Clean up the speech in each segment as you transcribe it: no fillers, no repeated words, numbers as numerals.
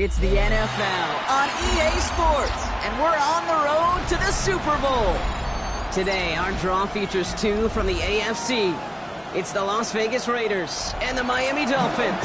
It's the NFL on EA Sports, and we're on the road to the Super Bowl. Today, our draw features two from the AFC. It's the Las Vegas Raiders and the Miami Dolphins.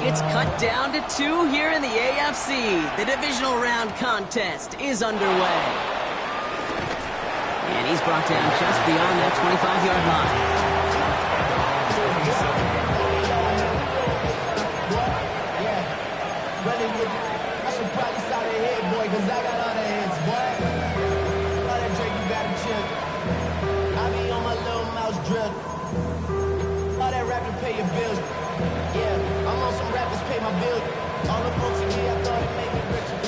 It's cut down to two here in the AFC. The divisional round contest is underway. And he's brought down just beyond that 25-yard line. I should probably start a head, boy, because I got other heads, boy. All that Drake, you got to chill. I be on my little mouse drill. All that rapping, pay your bills. Yeah, I'm on some rappers, pay my bills. All the books in me, I thought it made me richer.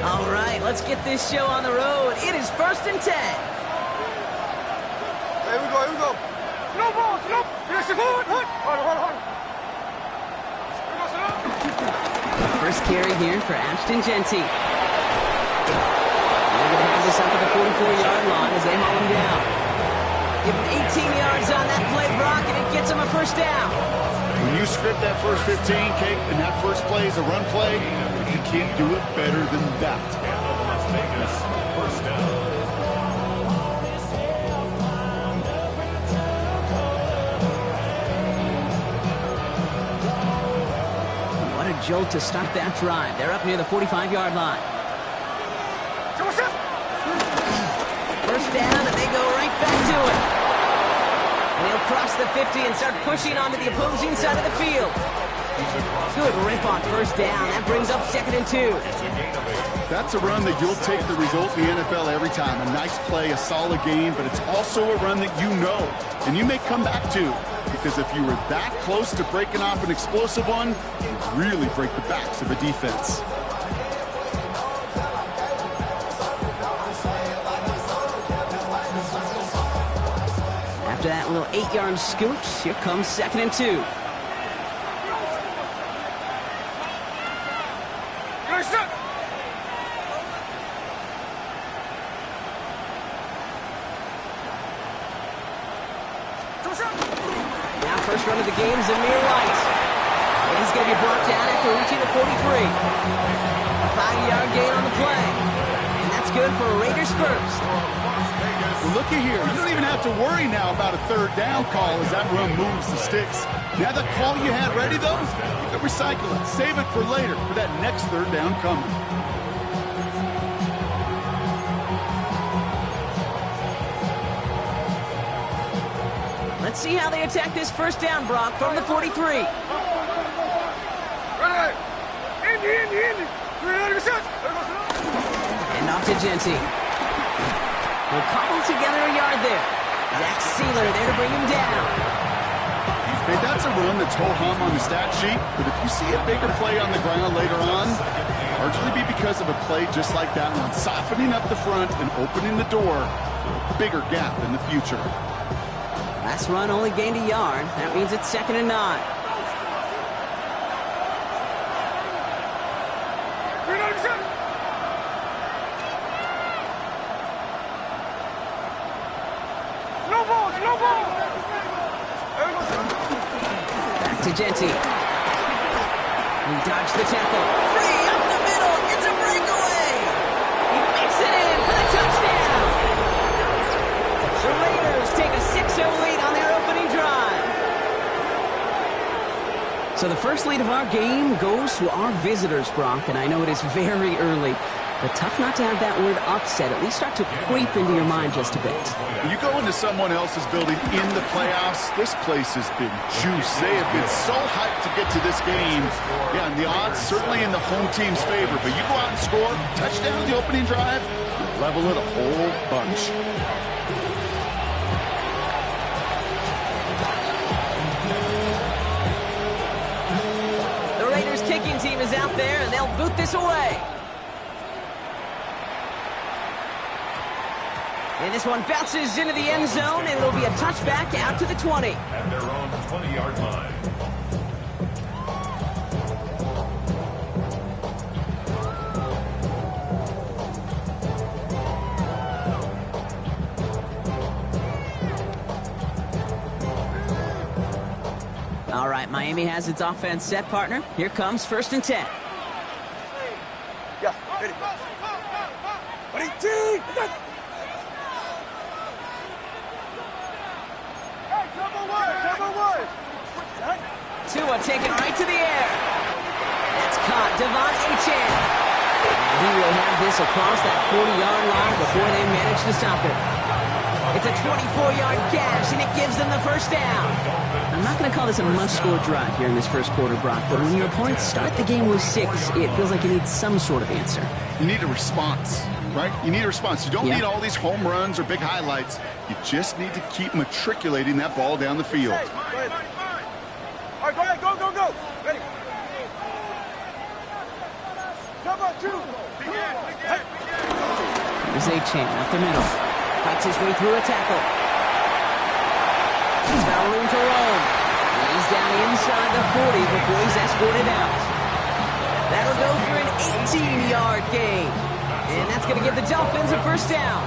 All right, let's get this show on the road. It is 1st and 10. Here we go. No balls, no. Yes, hold on. First carry here for Ashton Genty. They're going to have this up at the 44-yard line as they haul him down. Give him 18 yards on that play, Brock, and it gets him a first down. When you script that first 15, Kate, and that first play is a run play, you can't do it better than that. Las Vegas, first down. What a jolt to start that drive. They're up near the 45-yard line. First down, and they go right back to it. And he'll cross the 50 and start pushing onto the opposing side of the field. Good rip on first down. That brings up 2nd and 2. That's a run that you'll take the result in the NFL every time. A nice play, a solid game, but it's also a run that you know, and you may come back to. Because if you were that close to breaking off an explosive one, you really break the backs of a defense. After that little 8-yard scoot, here comes 2nd and 2. Now first run of the game, Zamir White. And he's going to be brought down after reaching the 43. A 5-yard gain on the play. And that's good for Raiders first. Well, looky here. You don't even have to worry now about a third down call as that run moves the sticks. Now that call you had ready, though, you can recycle it. Save it for later for that next third down coming. Let's see how they attack this first down, Brock, from the 43. And off to Genty. We'll cobble together a yard there. Zach Sealer there to bring him down. Hey, that's a run that's ho-hum on the stat sheet, but if you see a bigger play on the ground later on, largely be because of a play just like that one, softening up the front and opening the door for a bigger gap in the future. Last run only gained a yard. That means it's 2nd and 9. Back to Genty. He dodged the tackle. Free up the middle. It's a breakaway. He makes it in for the touchdown. The Raiders take a 6-0 lead on their opening drive. So the first lead of our game goes to our visitors, Brock, and I know it is very early, but tough not to have that word upset at least start to creep into your mind just a bit. When you go into someone else's building in the playoffs, this place has been juiced. They have been so hyped to get to this game. Yeah, and the odds certainly in the home team's favor, but you go out and score, touchdown in the opening drive, level it a whole bunch. team is out there, and they'll boot this away. And this one bounces into the end zone, and it'll be a touchback out to the 20. At their own 20-yard line. All right, Miami has its offense set, partner. Here comes 1st and 10. Yeah, ready. Ready, team! Hey, double one! Tua taken right to the air. That's caught. Devon Achane. He will have this across that 40-yard line before they manage to stop it. It's a 24-yard gash, and it gives them the first down. I'm not going to call this a must-score drive here in this first quarter, Brock, but when your opponents start the game with 6, it feels like you need some sort of answer. You need a response, right? You need a response. You don't need all these home runs or big highlights. You just need to keep matriculating that ball down the field. All right, go ahead, go. Ready. Come on, 2. Here's Achane up the middle. Fights his way through a tackle. He's got room to roam. He's down inside the 40 before he's escorted out. That'll go for an 18-yard gain. And that's going to give the Dolphins a first down.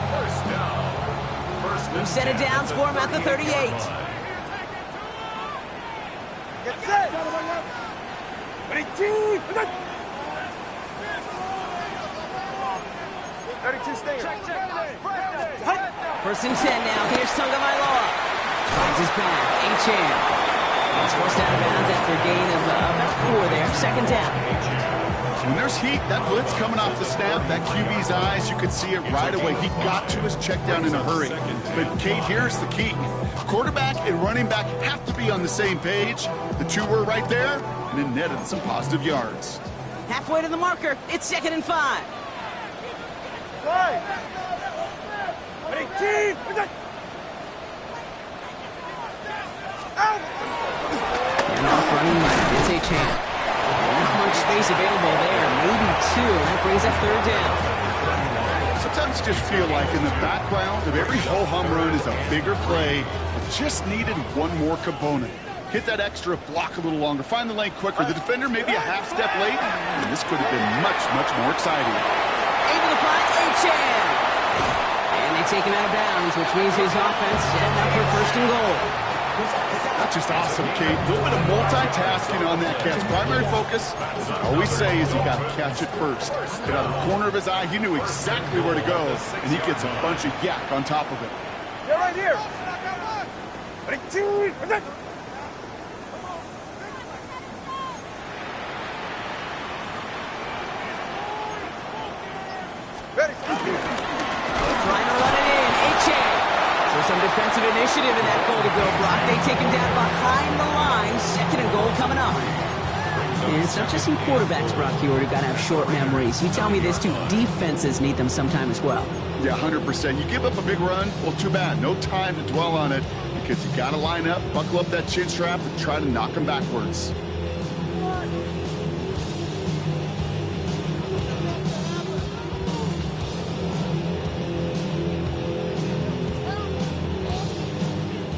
We've set it down for him at the 38. Get set. Ready, team! 32 stay. Check. 1st and 10 now. Here's Tagovailoa. Finds his back. Achane. He's forced out of bounds after a gain of about 4 there. 2nd down. When there's heat, that blitz coming off the snap, that QB's eyes, you could see it right away. He got to his check down in a hurry. But, Kate, here's the key. Quarterback and running back have to be on the same page. The two were right there, and it netted some positive yards. Halfway to the marker. It's 2nd and 5. Ready, team! Out! And off running left. It's Achane. Not much space available there. Maybe 2. That brings up 3rd down. Sometimes you just feel like in the background of every ho-hum run is a bigger play. It just needed one more component. Hit that extra block a little longer. Find the lane quicker. The defender maybe a half step late. And this could have been much, much more exciting. Able to find Achane. And they take him out of bounds, which means his offense setting up for 1st and goal. That's just awesome, Kate. A little bit of multitasking on that catch. Primary focus, as I always say, is you got to catch it first. Get out of the corner of his eye. He knew exactly where to go, and he gets a bunch of yak on top of it. They're right here. Ready, team! Ready. Trying to run it in. Achane. So some defensive initiative in that goal to go block. They take him down behind the line. 2nd and goal coming up. And it's not just some quarterbacks, Brock, here who got to have short memories. You tell me this too. Defenses need them sometime as well. Yeah, 100%. You give up a big run, well, too bad. No time to dwell on it because you got to line up, buckle up that chin strap, and try to knock them backwards.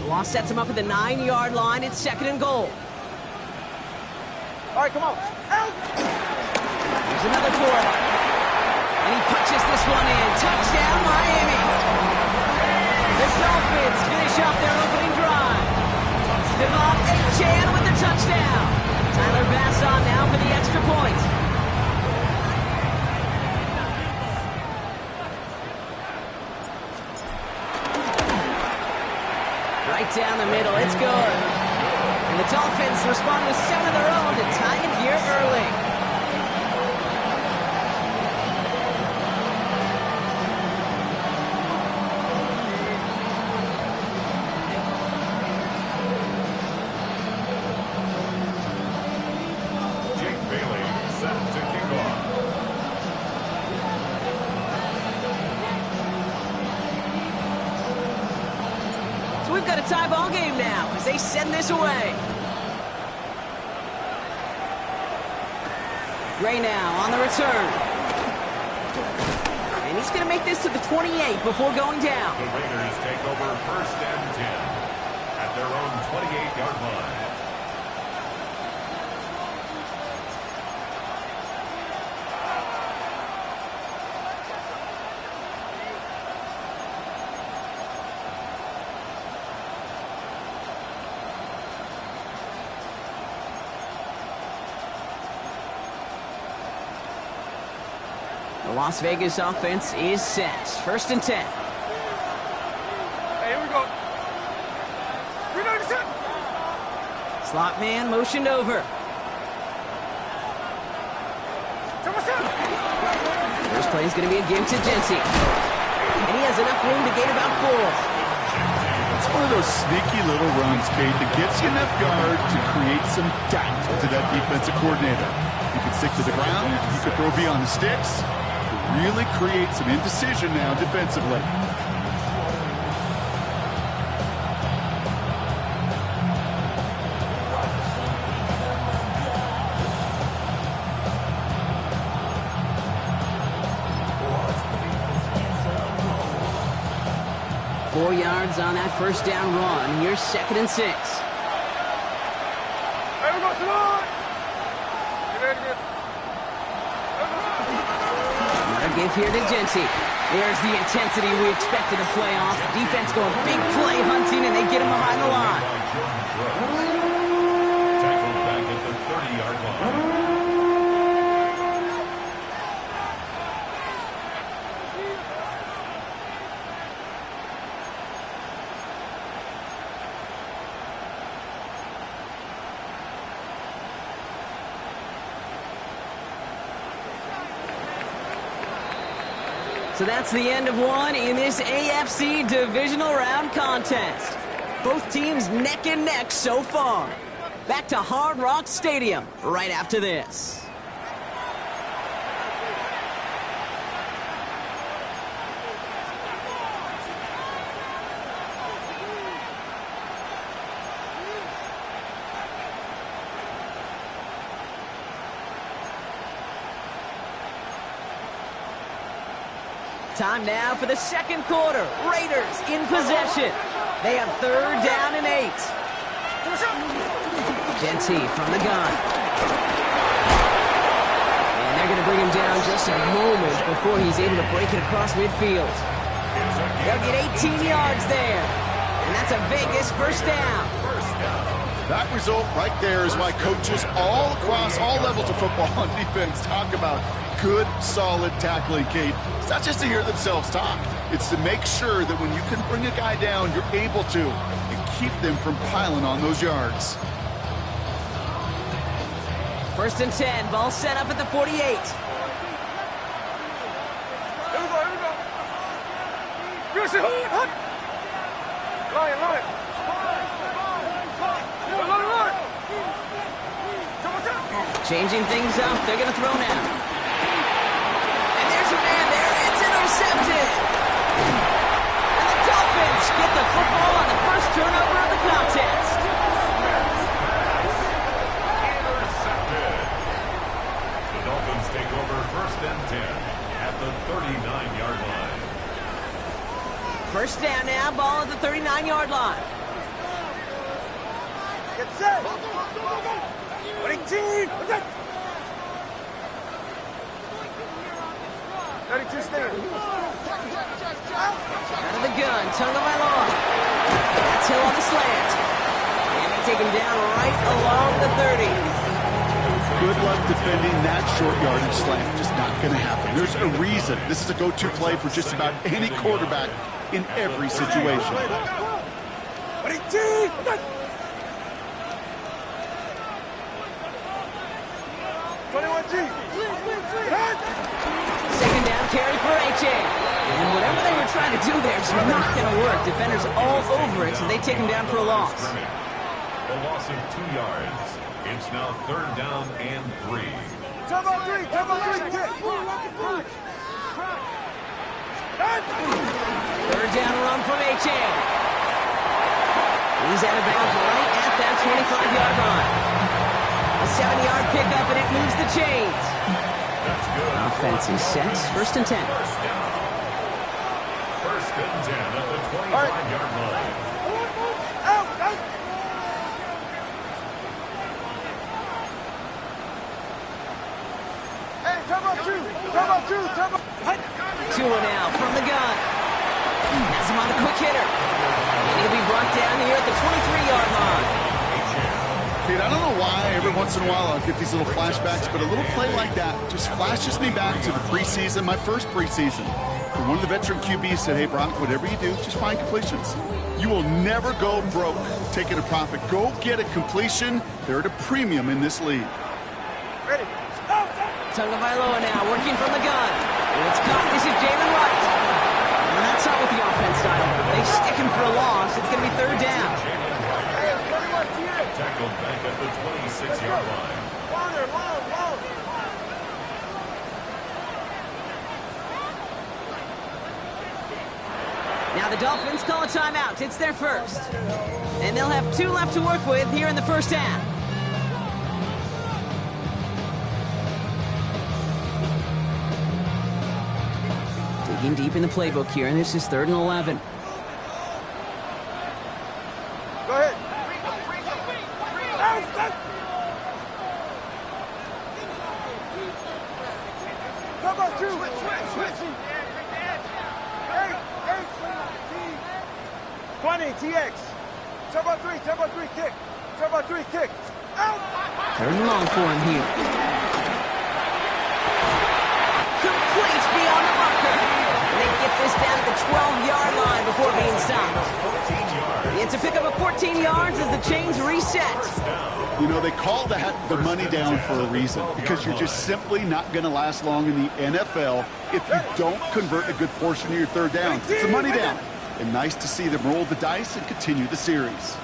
Loss sets him up at the 9-yard line. It's 2nd and goal. All right, come on. Out! There's another for him. And he punches this one in. Touchdown, Miami. The Dolphins finish off their opening drive. Devon Achane with the touchdown. Tyler Bass on now for the extra point. Right down the middle. It's good. And the Dolphins respond with 7 of their own to tie it here early. Jake Bailey set to kick off. So we've got a tie ball game now as they send this away. Gray now on the return. And he's going to make this to the 28 before going down. The Raiders take over 1st and 10 at their own 28-yard line. The Las Vegas offense is set. 1st and 10. Hey, here we go. We know the set. Slot man motioned over. First play is going to be a give to Genty. And he has enough room to gain about 4. It's one of those sneaky little runs, Kate, that gets you enough yards to create some doubt to that defensive coordinator. You can stick to the ground, you can throw beyond the sticks, really create some indecision now defensively. Four yards on that first down run. Here's 2nd and 6. Hey, we go, Salon. Get ready, get. Another give here to Genty. There's the intensity we expected to play off. Defense going big play hunting, and they get him behind the line. Tackled back at the 30-yard line. So that's the end of one in this AFC divisional round contest. Both teams neck and neck so far. Back to Hard Rock Stadium right after this. Time now for the second quarter. Raiders in possession. They have 3rd down and 8. Genty from the gun. And they're going to bring him down just a moment before he's able to break it across midfield. They'll get 18 yards there. And that's a Vegas 1st down. That result right there is why coaches all across all levels of football on defense talk about good, solid tackling, Kate. It's not just to hear themselves talk. It's to make sure that when you can bring a guy down, you're able to, and keep them from piling on those yards. 1st and 10. Ball set up at the 48. Here we go, here we go. You're see, hut. Lion, lion. Changing things up. They're going to throw now. And there's a man there. It's intercepted. And the Dolphins get the football on the first turnover of the contest. Intercepted. The Dolphins take over 1st and 10 at the 39-yard line. First down now. Ball at the 39-yard line. Get set. 18. 32 stand. Out of the gun. Tagovailoa. That's Hill on the slant. And they take him down right along the 30. Good luck defending that short yardage slant. Just not going to happen. There's a reason. This is a go-to play for just about any quarterback in every situation. 18. 21G. Second down carry for H.A. And whatever they were trying to do there is not going to work. Defenders all over it, so they take him down for a loss. A loss of 2 yards. It's now 3rd down and 3. Turbo 3. Third down run from H.A. He's out of bounds right at that 25-yard line. A 7-yard pickup, and it moves the chains. That's good. Offense is set. First and 10. First down. First and 10 at the 25-yard line. Out, out. Hey, come up two. Come up two. Come up. Tua now from the gun. Has him on a quick hitter. And he'll be brought down here at the 23-yard line. Dude, I don't know why every once in a while I'll get these little flashbacks, but a little play like that just flashes me back to the preseason, my first preseason. And one of the veteran QBs said, hey, Brock, whatever you do, just find completions. You will never go broke taking a profit. Go get a completion. They're at a premium in this league. Ready. Tagovailoa now working from the gun. It's caught. This is Jalen Wright. And that's not what the offense style. They stick him for a loss. It's going to be third down. Tackled back at the 26-yard line. Now the Dolphins call a timeout. It's their first. And they'll have 2 left to work with here in the first half. Digging deep in the playbook here, and this is 3rd and 11. Go ahead. Come on, two. Switch. 20, TX. Turbo 3, kick. Turbo 3, kick. Out. 3rd and long for him here. Complete beyond the marker. And they get this down at the 12-yard line before being stopped. It's a pickup of 14 yards as the chains reset. You know, they call that the money down for a reason, because you're just simply not going to last long in the NFL if you don't convert a good portion of your third downs. It's a money down. And nice to see them roll the dice and continue the series.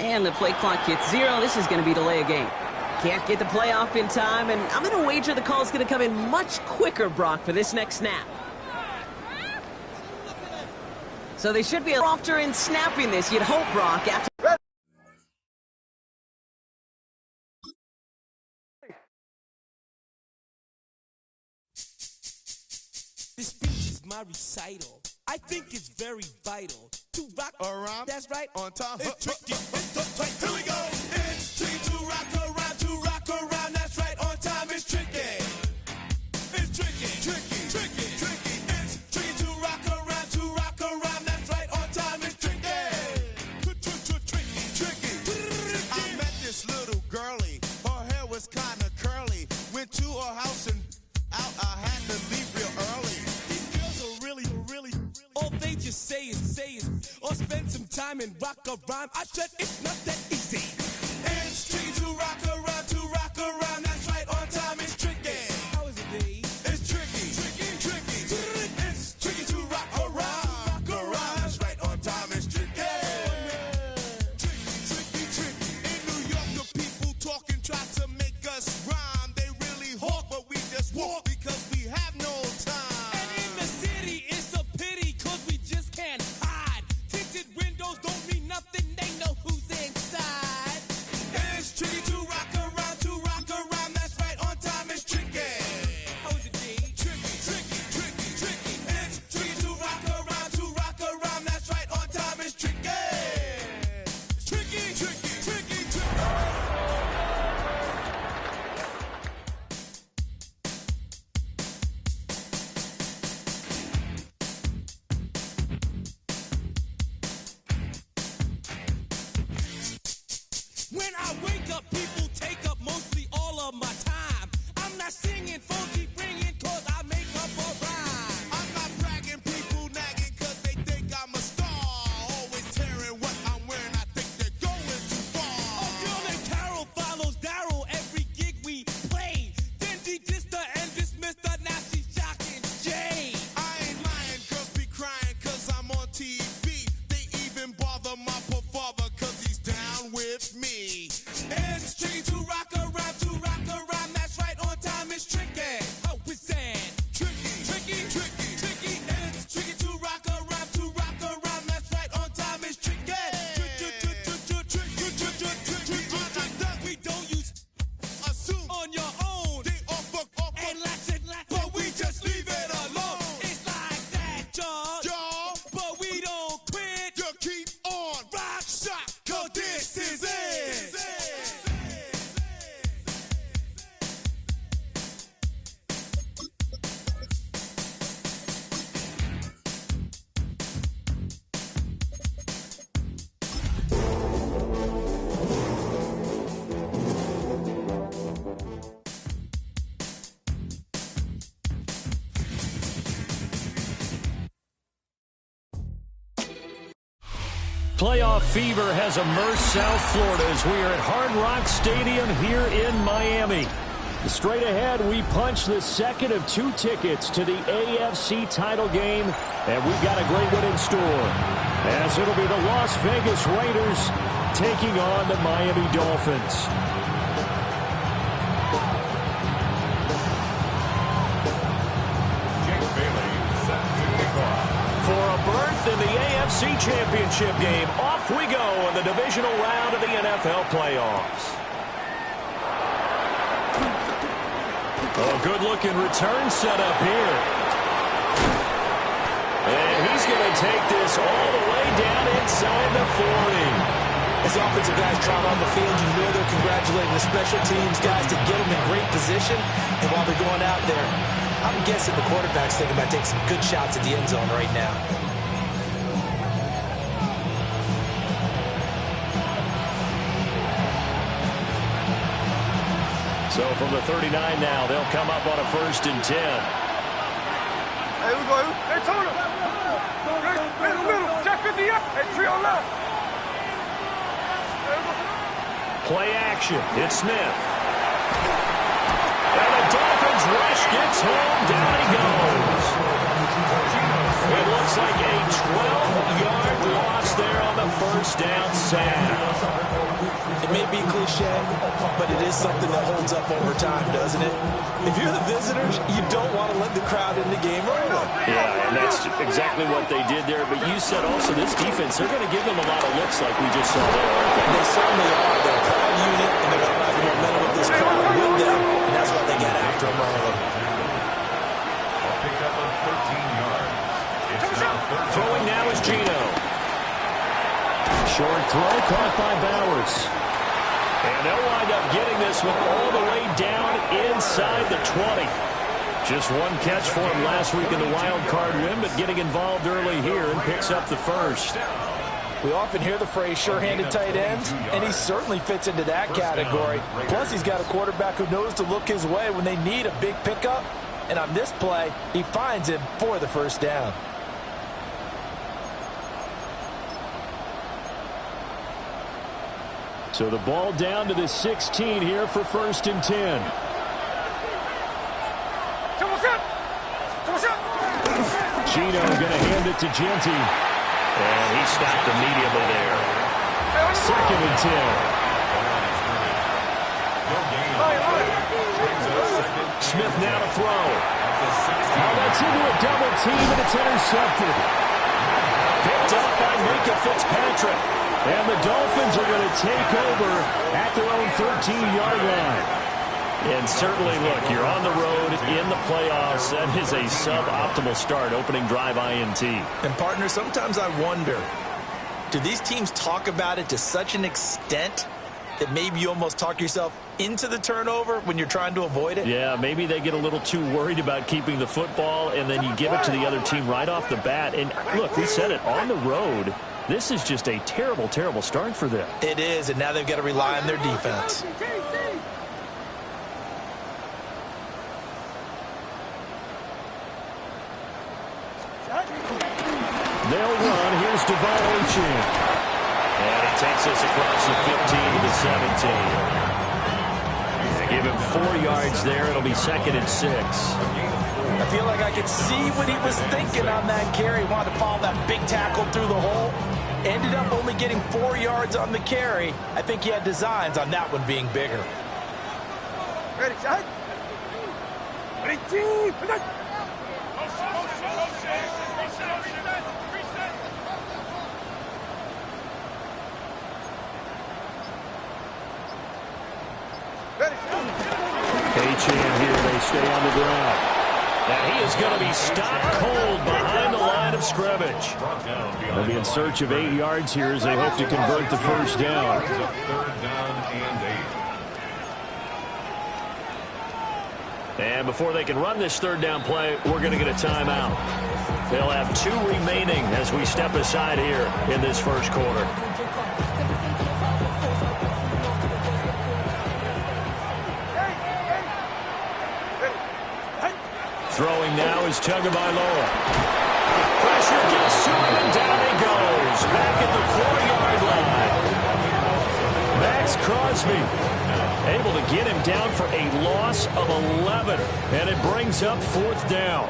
And the play clock hits 0. This is going to be delay a game. Can't get the play off in time, and I'm going to wager the call's going to come in much quicker, Brock, for this next snap. So they should be prompter in snapping this, you'd hope, Brock, after... This speech is my recital. I think it's very vital to rock around. That's right. On time. It's tricky. Here we go. It's tricky to rock around. That's right. On time. It's tricky. It's tricky. It's tricky to rock around. That's right. On time. It's tricky. Tricky. I met this little girlie. Her hair was kind of curly. Went to her house and out. I had to leave real early. All they just say is, or spend some time and rock a rhyme. I said it's not that easy. It's tricky to rock around. That's right, on time it's tricky. How is it, Dave? It's tricky. It's tricky to rock around. That's right, on time it's tricky. Tricky. In New York, the people talking try to make us rhyme. They really hawk, but we just walk because we have no time. And in the city, it's a pity. We just can't hide. Tinted windows don't mean nothing. They know who's inside. Playoff fever has immersed South Florida as we are at Hard Rock Stadium here in Miami. Straight ahead, we punch the second of 2 tickets to the AFC title game, and we've got a great one in store, as it'll be the Las Vegas Raiders taking on the Miami Dolphins. For a berth in the AFC Championship game, off we go in the divisional round of the NFL playoffs. A good-looking return set up here. And he's going to take this all the way down inside the 40. As the offensive guys trot on the field, you know they're congratulating the special teams guys to get them in great position. And while they're going out there, I'm guessing the quarterback's thinking about taking some good shots at the end zone right now. So from the 39 now, they'll come up on a 1st and 10. Hey, we go. Hey, Tony. Hey, little. Check 50 up. Hey, 3 on left. Play action. It's Smith. And the Dolphins rush gets home. Down he goes. It looks like a 12-yard loss there on the 1st down sack. It may be cliche, but it is something that holds up over time, doesn't it? If you're the visitors, you don't want to let the crowd in the game early. Yeah, and that's exactly what they did there. But you said also this defense, they're going to give them a lot of looks like we just saw there. They certainly are. They're a proud unit, and they're going to ride the momentum of this crowd with them, and that's why they got after them early. I'll pick up on 13 yards. Throwing now is Gino. Short throw caught by Bowers. And they'll wind up getting this one all the way down inside the 20. Just one catch for him last week in the wild card win, but getting involved early here and picks up the 1st. We often hear the phrase sure-handed tight ends, and he certainly fits into that category. Plus, he's got a quarterback who knows to look his way when they need a big pickup. And on this play, he finds him for the 1st down. So the ball down to the 16 here for 1st and 10. Gino going to hand it to Genty. And he stopped immediately there. 2nd and 10. Smith now to throw. Oh, that's into a double team, and it's intercepted. Picked up by Minka Fitzpatrick. And the Dolphins are going to take over at their own 13-yard line. And certainly, look, you're on the road in the playoffs. That is a suboptimal start, opening drive INT. And, partner, sometimes I wonder, do these teams talk about it to such an extent that maybe you almost talk yourself into the turnover when you're trying to avoid it? Yeah, maybe they get a little too worried about keeping the football, and then you give it to the other team right off the bat. And, look, we said it, on the road, this is just a terrible, terrible start for them. It is, and now they've got to rely on their defense. They'll run. Here's Devon Achane. And he takes us across the 15 to the 17. They give him 4 yards there. It'll be 2nd and 6. I feel like I could see what he was thinking on that carry. He wanted to follow that big tackle through the hole. Ended up only getting 4 yards on the carry. I think he had designs on that one being bigger. Ready, shot. Ready, team. Achane here. They stay on the ground. Now he is going to be stopped cold behind the line of scrimmage. They'll be in search of 8 yards here as they hope to convert the 1st down. 3rd down and 8. And before they can run this 3rd down play, we're going to get a timeout. They'll have 2 remaining as we step aside here in this 1st quarter. Throwing now is Tagovailoa. Pressure gets to him, and down he goes. Back at the 4-yard me. Able to get him down for a loss of 11. And it brings up 4th down.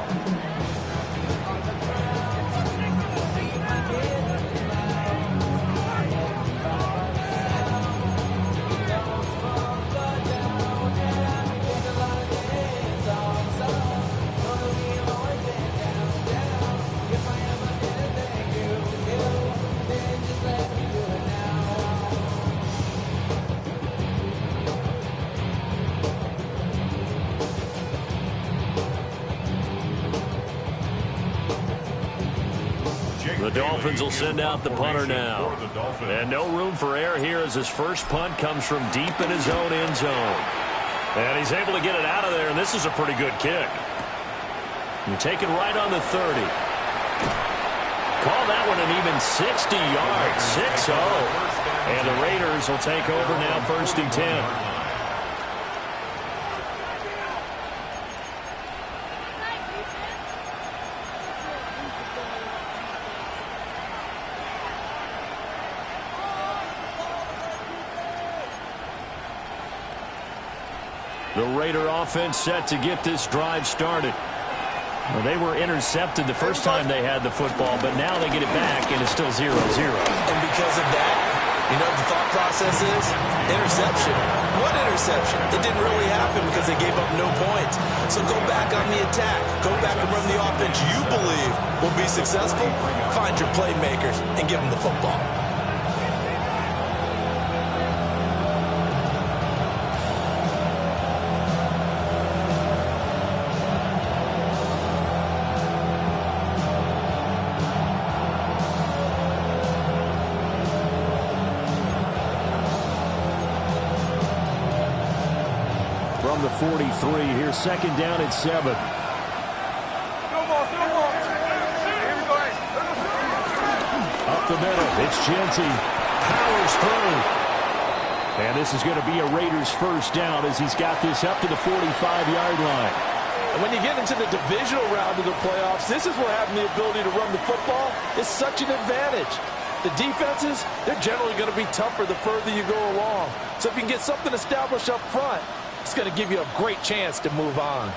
The Dolphins will send out the punter now. And no room for error here as his first punt comes from deep in his own end zone. And he's able to get it out of there, and this is a pretty good kick. You take it right on the 30. Call that one an even 60 yards, 6-0. And the Raiders will take over now 1st and 10. The Raider offense set to get this drive started. Well, they were intercepted the first time they had the football, but now they get it back, and it's still 0-0. And because of that, you know what the thought process is? Interception. What interception? It didn't really happen because they gave up no points. So go back on the attack. Go back and run the offense you believe will be successful. Find your playmakers and give them the football. From the 43, here's 2nd down at 7. Still ball. Here we go. Up the middle, it's Genty. Powers through. And this is going to be a Raiders first down as he's got this up to the 45-yard line. And when you get into the divisional round of the playoffs, this is what having the ability to run the football is such an advantage. The defenses, they're generally going to be tougher the further you go along. So if you can get something established up front, it's going to give you a great chance to move on.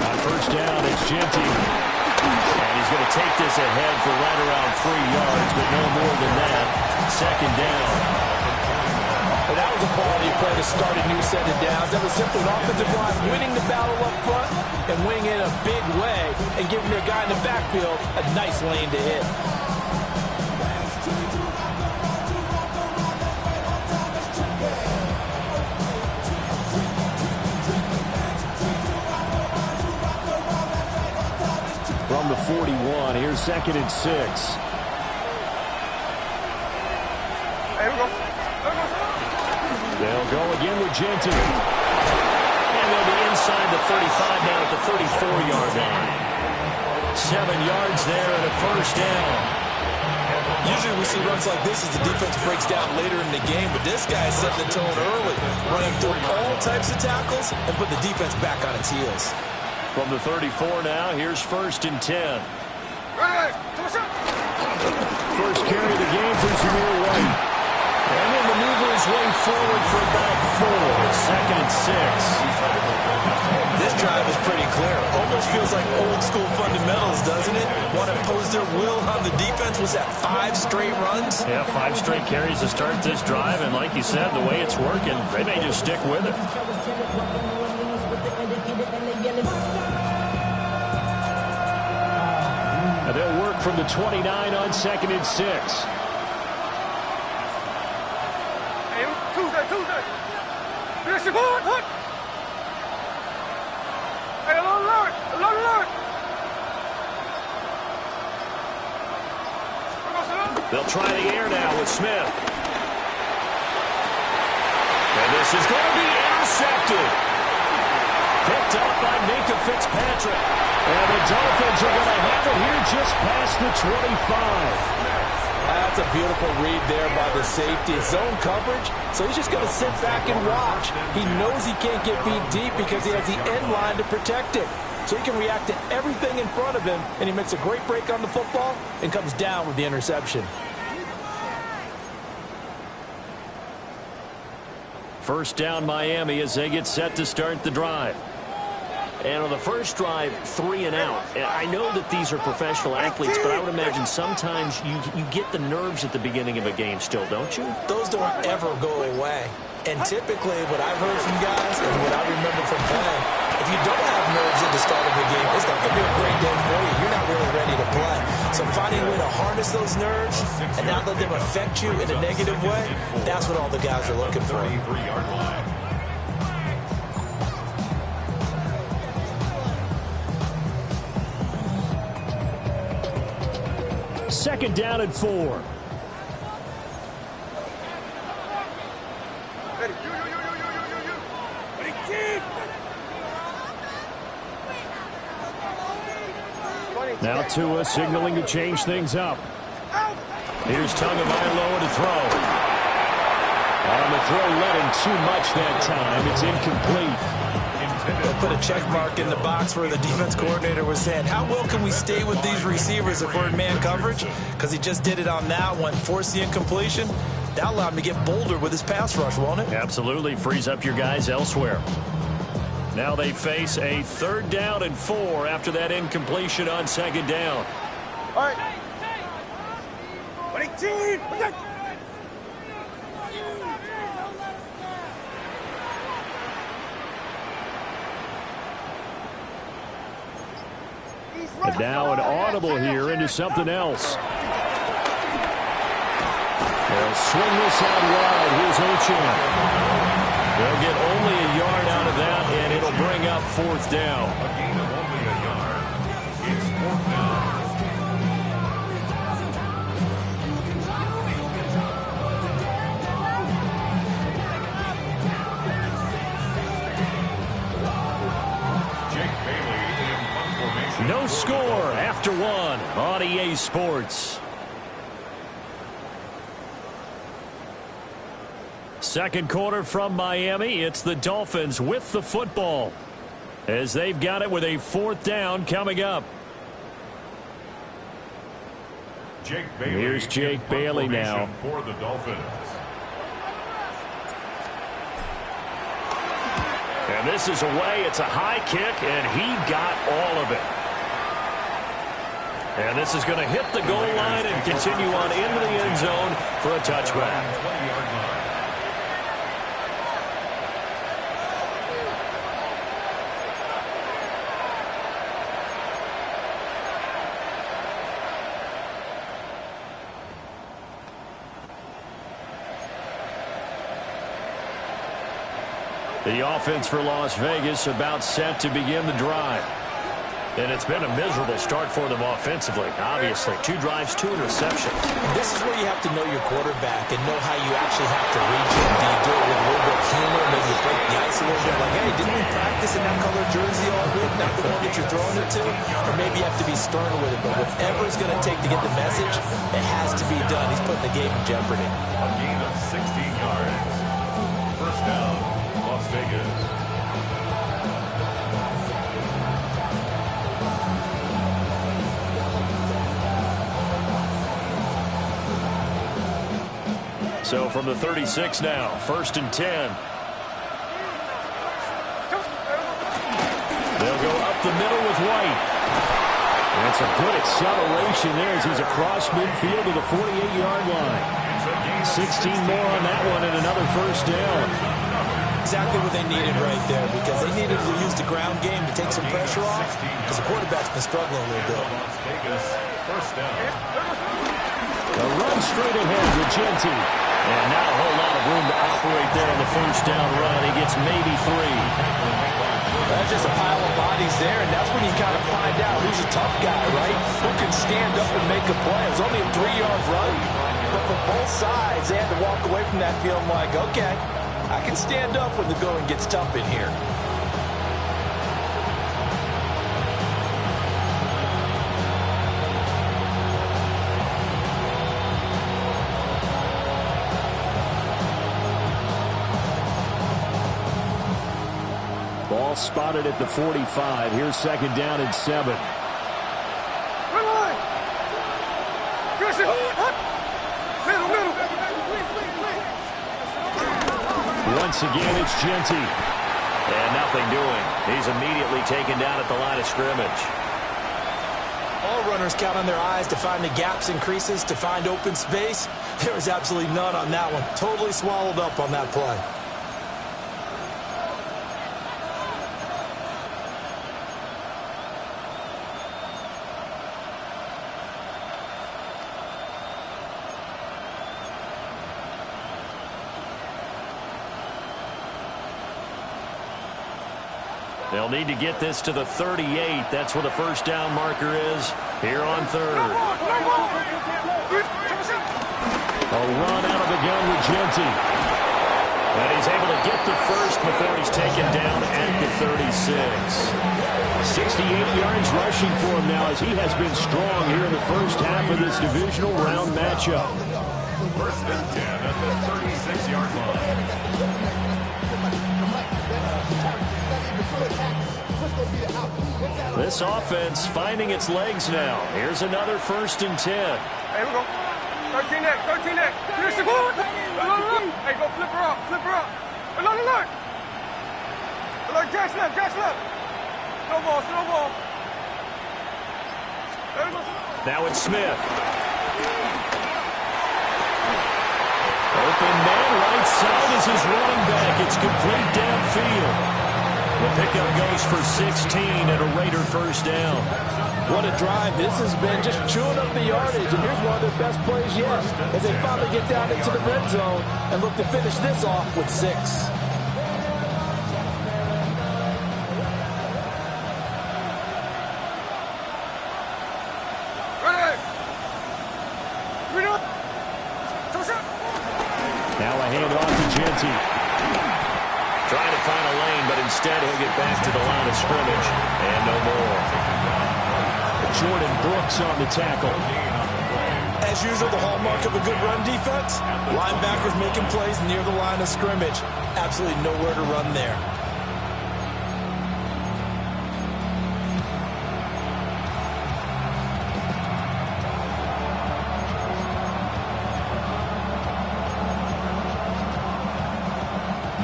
On first down, it's Genty. And he's going to take this ahead for right around 3 yards, but no more than that. 2nd down. But that was a quality play to start a new set of downs. That was simply an offensive line winning the battle up front and winning in a big way and giving their guy in the backfield a nice lane to hit. From the 41, here's 2nd and 6. Here we go. They'll go again with Genty. And they'll be inside the 35 now at the 34-yard line. 7 yards there and a first down. Usually we see runs like this as the defense breaks down later in the game, but this guy is setting the tone early, running through all types of tackles and put the defense back on its heels. From the 34 now, here's 1st and 10. First carry of the game for Zamir White. And he'll maneuver his way forward for about 4. 2nd and 6. This drive is pretty clear. Almost feels like old school fundamentals, doesn't it? Want to impose their will on the defense. Was that 5 straight runs? Yeah, 5 straight carries to start this drive. And like you said, the way it's working, they may just stick with it. And they'll work from the 29 on 2nd and 6. Tuesday. Yes, what? Hey, alert. They'll try the air now with Smith. And this is going to be intercepted. Picked up by Minka Fitzpatrick. And the Dolphins are going to have it here just past the 25. That's a beautiful read there by the safety. Zone coverage, so he's just going to sit back and watch. He knows he can't get beat deep because he has the end line to protect it. So he can react to everything in front of him, and he makes a great break on the football and comes down with the interception. First down Miami as they get set to start the drive. And on the first drive, 3 and out. And I know that these are professional athletes, but I would imagine sometimes you get the nerves at the beginning of a game still, don't you? Those don't ever go away. And typically what I've heard from guys and what I remember from playing, if you don't have nerves at the start of a game, it's not going to be a great day for you. You're not really ready to play. So finding a way to harness those nerves and not let them affect you in a negative way, that's what all the guys are looking for. 33-yard line. Second down and 4. Now Tua signaling to change things up. Here's Tagovailoa to throw. On the throw, let him too much that time. It's incomplete. They'll put a check mark in the box where the defense coordinator was saying, how well can we stay with these receivers if we're in man coverage? Because he just did it on that one, forced the incompletion. That allowed him to get bolder with his pass rush, won't it? Absolutely. Frees up your guys elsewhere. Now they face a 3rd down and 4 after that incompletion on 2nd down. All right. 18. And now an audible here into something else. They'll swing this out wide. Here's Ochan. They'll get only a yard out of that, and it'll bring up 4th down. A gain of only a yard. It's 4th down. No score after 1 on EA Sports. Second quarter from Miami. It's the Dolphins with the football as they've got it with a 4th down coming up. Here's Jake Bailey now. For the Dolphins. And this is away. It's a high kick, and he got all of it. And this is going to hit the goal line and continue on into the end zone for a touchback. 20-yard line. The offense for Las Vegas about set to begin the drive. And it's been a miserable start for them offensively. Obviously, 2 drives, 2 interceptions. This is where you have to know your quarterback and know how you actually have to reach him. Do you do it with a little bit of humor, maybe you break the ice a little bit, like, hey, didn't we practice in that color jersey all week, not the one that you're throwing it to? Or maybe you have to be stern with it, but whatever it's going to take to get the message, it has to be done. He's putting the game in jeopardy. A gain of 16 yards. First down, Las Vegas. So from the 36 now, 1st and 10. They'll go up the middle with White. That's a good acceleration there as he's across midfield to the 48-yard line. 16 more on that one and another 1st down. Exactly what they needed right there, because they needed to use the ground game to take some pressure off, because the quarterback's been struggling a little bit. Las Vegas, first down. A run straight ahead with Genty. And not a whole lot of room to operate there on the 1st down run. He gets maybe 3. That's just a pile of bodies there, and that's when you kind of find out who's a tough guy, right? Who can stand up and make a play. It's only a 3-yard run, but for both sides, they had to walk away from that feeling like, okay, I can stand up when the going gets tough in here. ball spotted at the 45. Here's second down and 7. Once again, it's Genty. And nothing doing. He's immediately taken down at the line of scrimmage. All runners count on their eyes to find the gaps and creases, to find open space. There was absolutely none on that one. Totally swallowed up on that play. They'll need to get this to the 38. That's where the first down marker is here on third. A run out of the gun with Genty. And he's able to get the first before he's taken down at the 36. 68 yards rushing for him now as he has been strong here in the first half of this divisional round matchup. First and 10 at the 36-yard line. This offense finding its legs now. Here's another first and 10. Hey, we go. 13X, 13X. Finish the ball. Hey, go flip her up, flip her up. Look. Look, Jack's left. Slow ball. There we go. Now it's Smith. Open man right side is his running back. It's complete downfield. The pickup goes for 16 and a Raider first down. What a drive this has been, just chewing up the yardage. And here's one of their best plays yet as they finally get down into the red zone and look to finish this off with 6. Now a handoff to Genty. Trying to find a lane, but instead he'll get back to the line of scrimmage. And no more. Jordan Brooks on the tackle. As usual, the hallmark of a good run defense, linebackers making plays near the line of scrimmage. Absolutely nowhere to run there.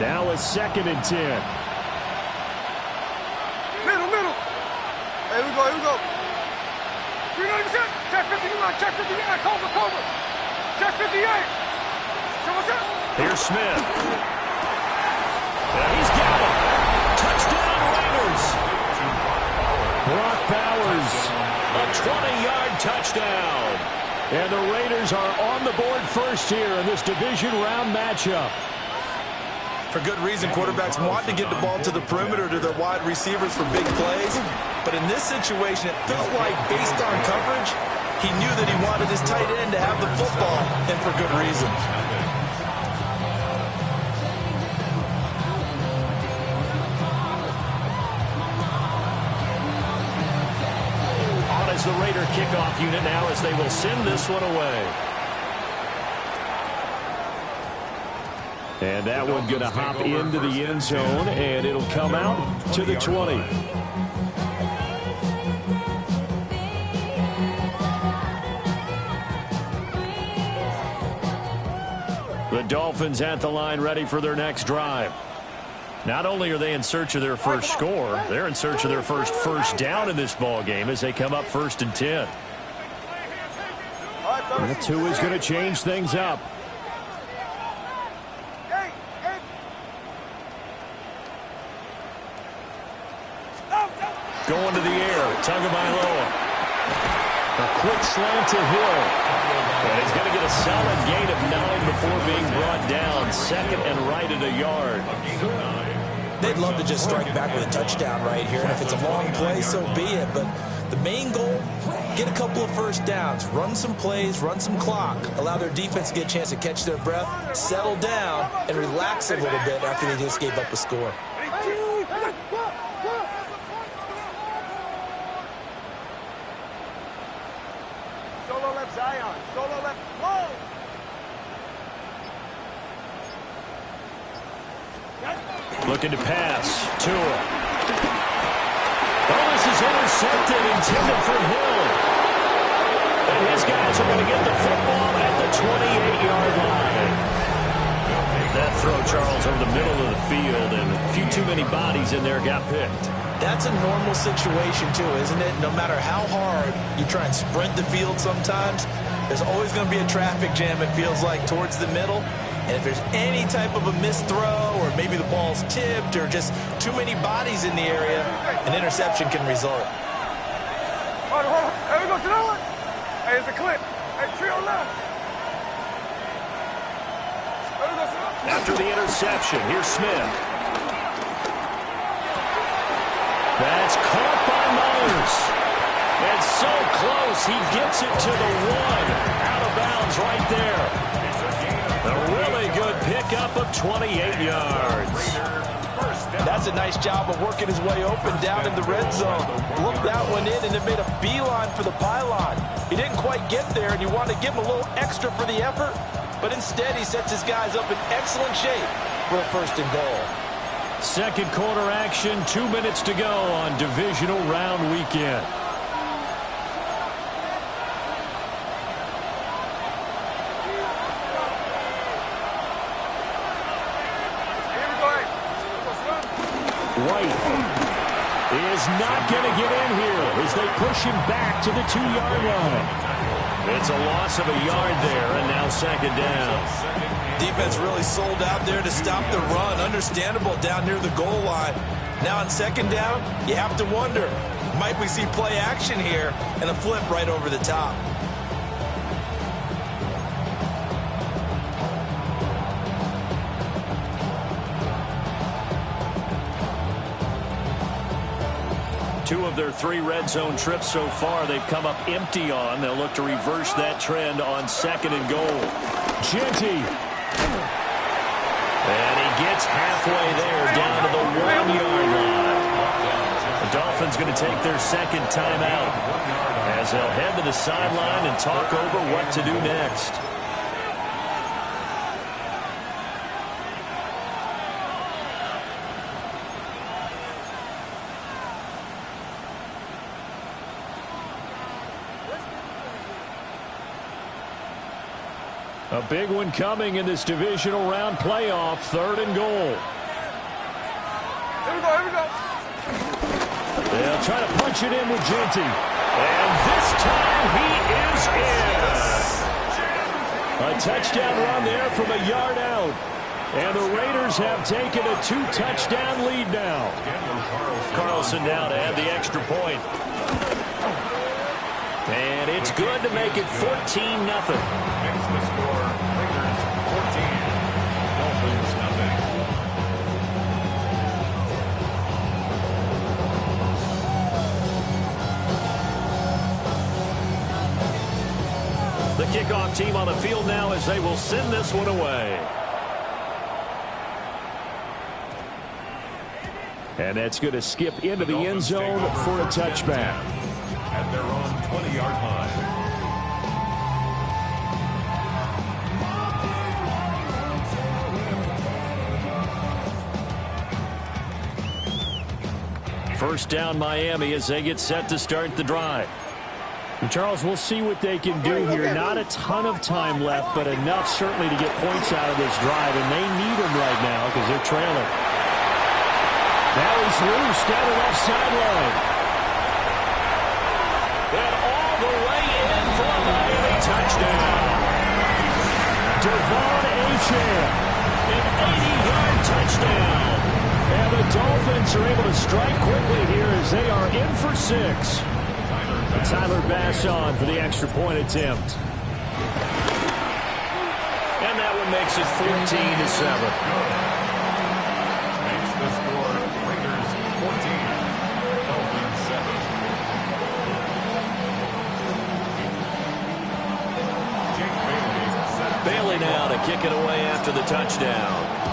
Now a second and 10. Middle. Here we go. 390%. Check 59. Cover. Check 58. Here's Smith. And he's got it. Touchdown Raiders. Brock Bowers. A 20-yard touchdown. And the Raiders are on the board first here in this division round matchup. For good reason, quarterbacks want to get the ball to the perimeter to their wide receivers for big plays. But in this situation, it felt like, based on coverage, he knew that he wanted his tight end to have the football, and for good reason. On as the Raider kickoff unit now as they will send this one away. And that one going to hop into the end zone, and it'll come out to the 20. The Dolphins at the line ready for their next drive. Not only are they in search of their first score, they're in search of their first down in this ball game as they come up 1st and 10. That two is going to change things up. Going to the air, Tagovailoa. A quick slant to Hill. And he's going to get a solid gain of 9 before being brought down. Second and right at a yard. They'd love to just strike back with a touchdown right here. And if it's a long play, so be it. But the main goal, get a couple of first downs, run some plays, run some clock, allow their defense to get a chance to catch their breath, settle down, and relax a little bit after they just gave up a score. Solo left Zion. Solo left. Whoa! Looking to pass. Tua. intercepted, intended for Hill. And his guys are going to get the football at the 28-yard line. That throw, Charles, over the middle of the field, and a few too many bodies in there got picked. That's a normal situation, too, isn't it? No matter how hard you try and sprint the field sometimes, there's always going to be a traffic jam, it feels like, towards the middle. And if there's any type of a missed throw, or maybe the ball's tipped, or just too many bodies in the area, an interception can result. Hold on. There we go, Janelle. Hey, it's a clip. Hey, trio left. There we go, Janelle. After the interception, here's Smith. That's caught by Myers. And so close, he gets it to the 1. Out of bounds right there. A really good pickup of 28 yards. That's a nice job of working his way open down in the red zone. Looked that one in and it made a beeline for the pylon. He didn't quite get there, and you want to give him a little extra for the effort, but instead he sets his guys up in excellent shape for a 1st and goal. Second quarter action, 2 minutes to go on divisional round weekend. White is not going to get in here as they push him back to the 2-yard line. It's a loss of a yard there, and now 2nd down. Defense really sold out there to stop the run. Understandable down near the goal line. Now on 2nd down, you have to wonder, might we see play action here and a flip right over the top? Two of their 3 red zone trips so far, they've come up empty on. They'll look to reverse that trend on 2nd and goal. Genty. And he gets halfway there, down to the 1-yard line. The Dolphins going to take their 2nd timeout as they'll head to the sideline and talk over what to do next. A big one coming in this divisional round playoff, 3rd and goal. Here we go, here we go. They'll try to punch it in with Genty. And this time he is in. A touchdown run there from a yard out. And the Raiders have taken a 2-touchdown lead now. Carlson now to add the extra point. And it's good to make it 14-0. Makes the score. Raiders 14. Dolphins nothing. The kickoff team on the field now as they will send this one away. And that's going to skip into the end zone for a touchback. At their own 20-yard line. First down Miami as they get set to start the drive. And Charles, we'll see what they can do here. Not a ton of time left, but enough certainly to get points out of this drive, and they need them right now because they're trailing. Now he's loose down the left sideline. And all the way in for a Miami touchdown. Devon Achane, an 80-yard touchdown. And the Dolphins are able to strike quickly here as they are in for 6. Tyler Bass on for the extra point attempt. And that one makes it 14-7. Makes the score. Raiders 14. Dolphins 7. Jake Bailey now to kick it away after the touchdown.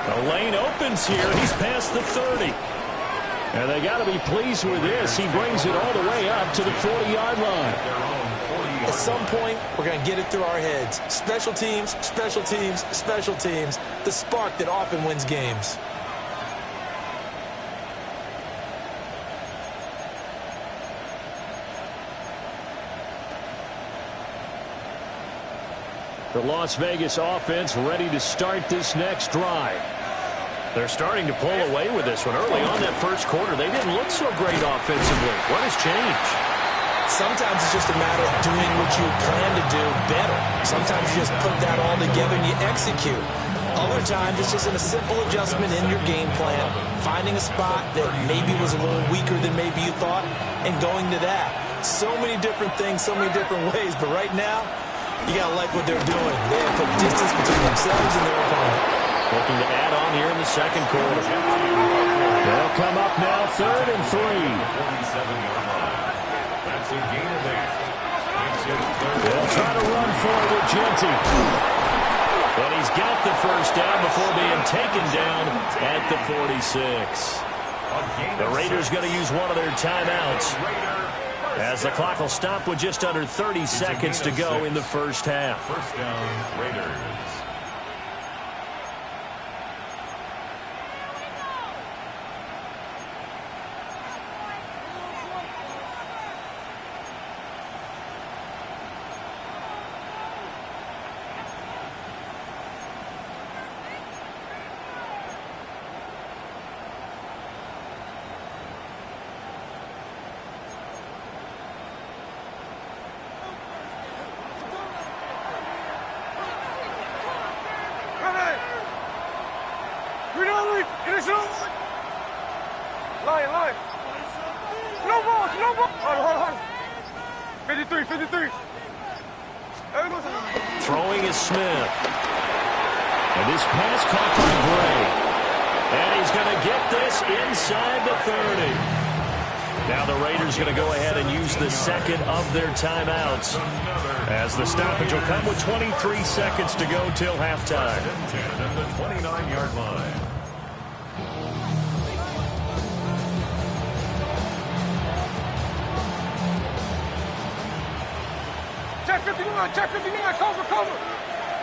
The lane opens here. He's past the 30. And they got to be pleased with this. He brings it all the way up to the 40-yard line. At some point, we're going to get it through our heads. Special teams, special teams, special teams. The spark that often wins games. The Las Vegas offense ready to start this next drive. They're starting to pull away with this one. Early on that first quarter, they didn't look so great offensively. What has changed? Sometimes it's just a matter of doing what you plan to do better. Sometimes you just put that all together and you execute. Other times it's just a simple adjustment in your game plan, finding a spot that maybe was a little weaker than maybe you thought, and going to that. So many different things, so many different ways, but right now, you got to like what they're doing. They have put distance between themselves and their opponent. Looking to add on here in the second quarter. They'll come up now, 3rd and 3. That's a gain of 8. They'll try to run forward with Genty. But he's got the first down before being taken down at the 46. The Raiders going to use one of their timeouts, as the clock will stop with just under 30 seconds to go in the first half. First down, Raiders. Line. Slow ball. Hold on. 53. Throwing is Smith. And this pass caught by Gray. And he's going to get this inside the 30. Now the Raiders going to go ahead and use the second of their timeouts, as the stoppage will come with 23 seconds to go till halftime. 10 at the 29-yard line. Check 59, cover.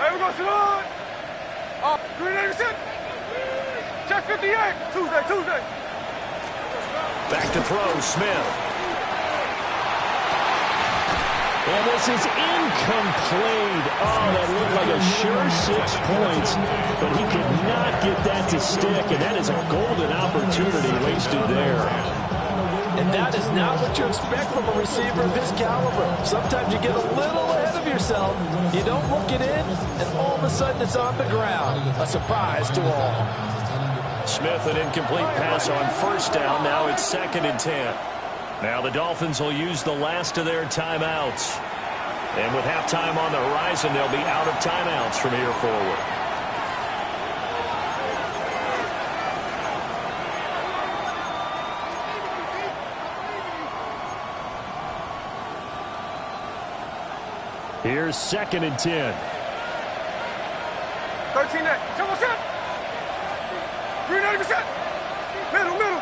Hey, we're going to slide. Green 86. Check 58. Tuesday. Back to throw, Smith. And this is incomplete. Oh, that looked like a sure 6 points, but he could not get that to stick, and that is a golden opportunity wasted there. And that is not what you expect from a receiver of his caliber. Sometimes you get a little ahead of yourself, you don't look it in, and all of a sudden it's on the ground. A surprise to all. Smith, an incomplete pass on first down. Now it's 2nd and 10. Now the Dolphins will use the last of their timeouts. And with halftime on the horizon, they'll be out of timeouts from here forward. Here's 2nd and 10. 13 next. Double set. Green 80%. Middle.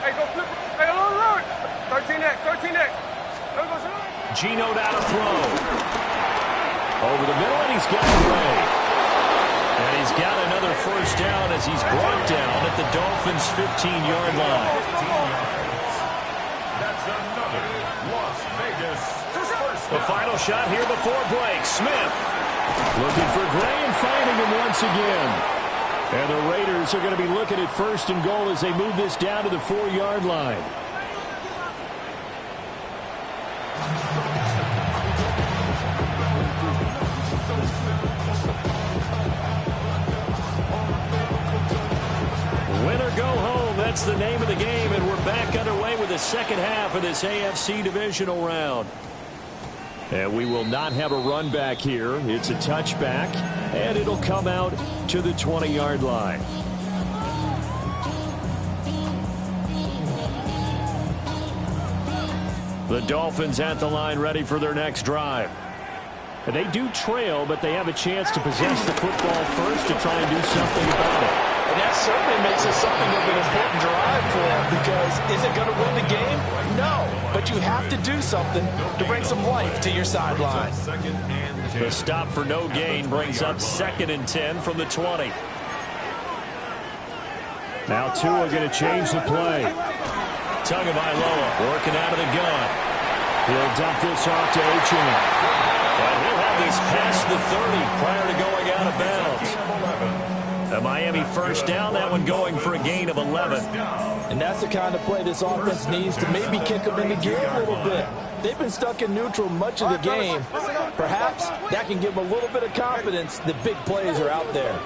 Hey, go flip. Hey, along. 13 next. Gino down to throw. Over the middle, and he's got Gray. And he's got another first down as he's brought down at the Dolphins' 15-yard line. That's another Las Vegas first The final shot here before break. Smith looking for Gray and finding him once again. And the Raiders are going to be looking at 1st and goal as they move this down to the 4-yard line. Win or go home, that's the name of the game, and we're back underway with the second half of this AFC divisional round. And we will not have a run back here. It's a touchback, and it'll come out to the 20-yard line. The Dolphins at the line, ready for their next drive. And they do trail, but they have a chance to possess the football first to try and do something about it. And that certainly makes it something of an important drive for them, because is it going to win the game? No. But but you have to do something to bring some life to your sideline. The stop for no gain brings up 2nd and 10 from the 20. Now Tua going to change the play. Tagovailoa working out of the gun. He'll dump this off to Achane. And he'll have this past the 30 prior to going out of bounds. A Miami first down, that one going for a gain of 11. And that's the kind of play this offense needs to maybe kick them in the gear a little bit. They've been stuck in neutral much of the game. Perhaps that can give them a little bit of confidence that big plays are out there.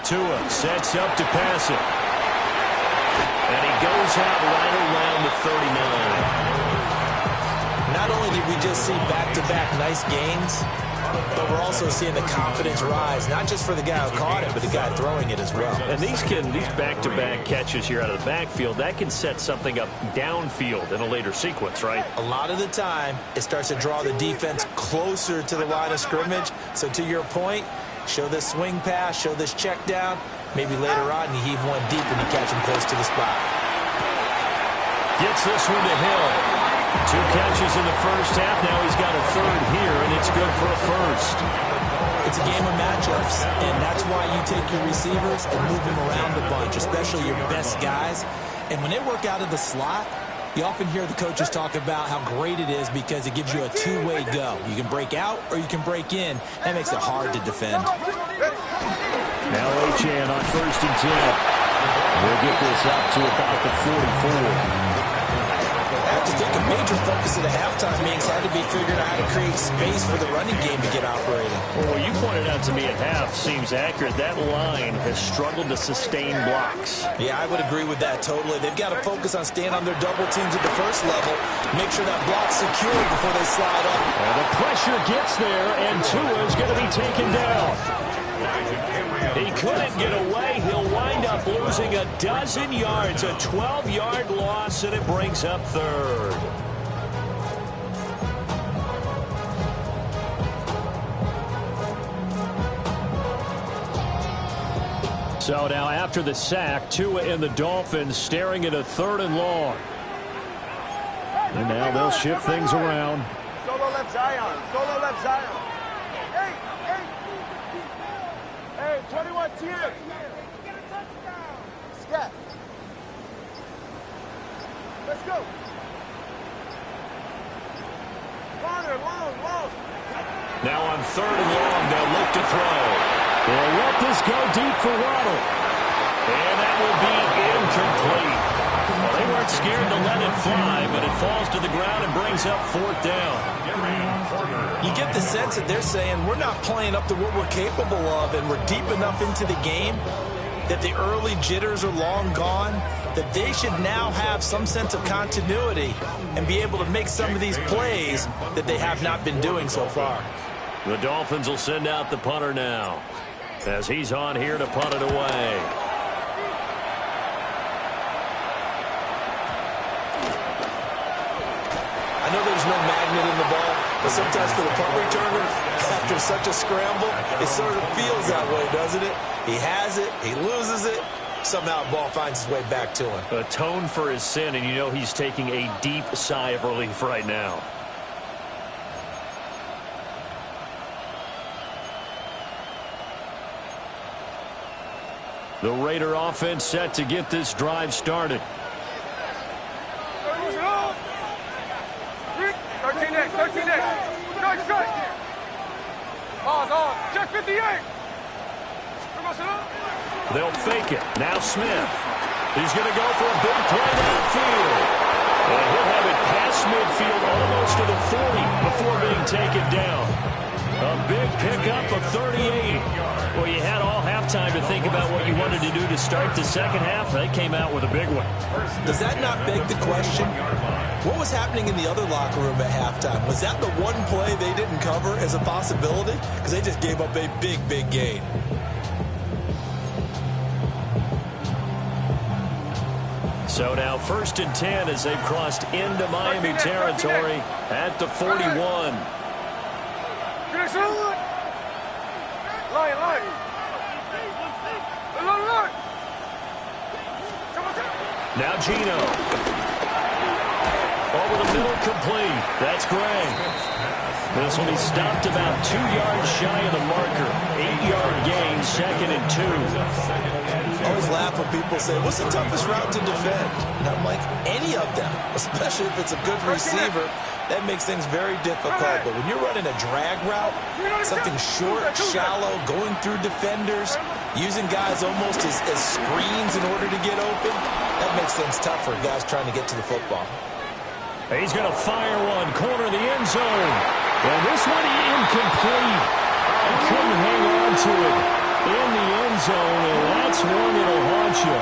Tua sets up to pass it. And he goes out right around the 39. Not only did we just see back-to-back nice gains, but we're also seeing the confidence rise, not just for the guy who caught it, but the guy throwing it as well. And these back-to-back catches here out of the backfield, that can set something up downfield in a later sequence, right? A lot of the time, it starts to draw the defense closer to the line of scrimmage. So to your point, show this swing pass, show this check down. Maybe later on, you heave one deep and you catch him close to the spot. Gets this one to Hill. 2 catches in the first half. Now he's got a 3rd here, and it's good for a 1st. It's a game of matchups, and that's why you take your receivers and move them around a bunch, especially your best guys. And when they work out of the slot, you often hear the coaches talk about how great it is because it gives you a two-way go. You can break out or you can break in. That makes it hard to defend. Now Achane on 1st and 10. We'll get this up to about the 44. I have to think a major focus of the halftime meetings had to be figuring out how to create space for the running game to get operating. Well, what you pointed out to me at half seems accurate. That line has struggled to sustain blocks. Yeah, I would agree with that totally. They've got to focus on staying on their double teams at the first level, make sure that block's secure before they slide up. And the pressure gets there, and Tua's going to be taken down. He couldn't get away. He'll wind up losing a dozen yards, a 12-yard loss, and it brings up 3rd. So now after the sack, Tua and the Dolphins staring at a 3rd and long. And now they'll shift things around. Solo left Zion. Solo left Zion. Hey, 21 tier. Scat. Let's go. Corner, long. Now on 3rd and long, they'll look to throw. They'll let this go deep for Waddle. And that will be incomplete. Well, they weren't scared to let it fly, but it falls to the ground and brings up 4th down. You get the sense that they're saying we're not playing up to what we're capable of, and we're deep enough into the game that the early jitters are long gone, that they should now have some sense of continuity and be able to make some of these plays that they have not been doing so far. The Dolphins will send out the punter now as he's on here to punt it away. I know there's no magnet in the ball, but sometimes for the punt returner, after such a scramble, it sort of feels that way, doesn't it? He has it, he loses it, somehow the ball finds its way back to him. Atone for his sin, and you know he's taking a deep sigh of relief right now. The Raider offense set to get this drive started. 13 next. Strike. Pause. Check 58. They'll fake it. Now Smith. He's going to go for a big play downfield. And he'll have it past midfield almost to the 40 before being taken down. A big pickup of 38. Well, you had all halftime to think about what you wanted to do to start the second half. They came out with a big one. Does that not beg the question? What was happening in the other locker room at halftime? Was that the one play they didn't cover as a possibility? Because they just gave up a big gain. So now 1st and 10 as they've crossed into Miami territory at the 41. Line. Now Gino. Over the middle, complete. That's Gray. This will be stopped about 2 yards shy of the marker. 8-yard gain, 2nd and 2. I always laugh when people say, what's the toughest route to defend? And I'm like, any of them, especially if it's a good receiver. That makes things very difficult. But when you're running a drag route, something short, shallow, going through defenders, using guys almost as screens in order to get open, that makes things tough for guys trying to get to the football. He's going to fire one, corner of the end zone. And this one incomplete. Couldn't hang on to it in the end zone, and that's one that'll haunt you.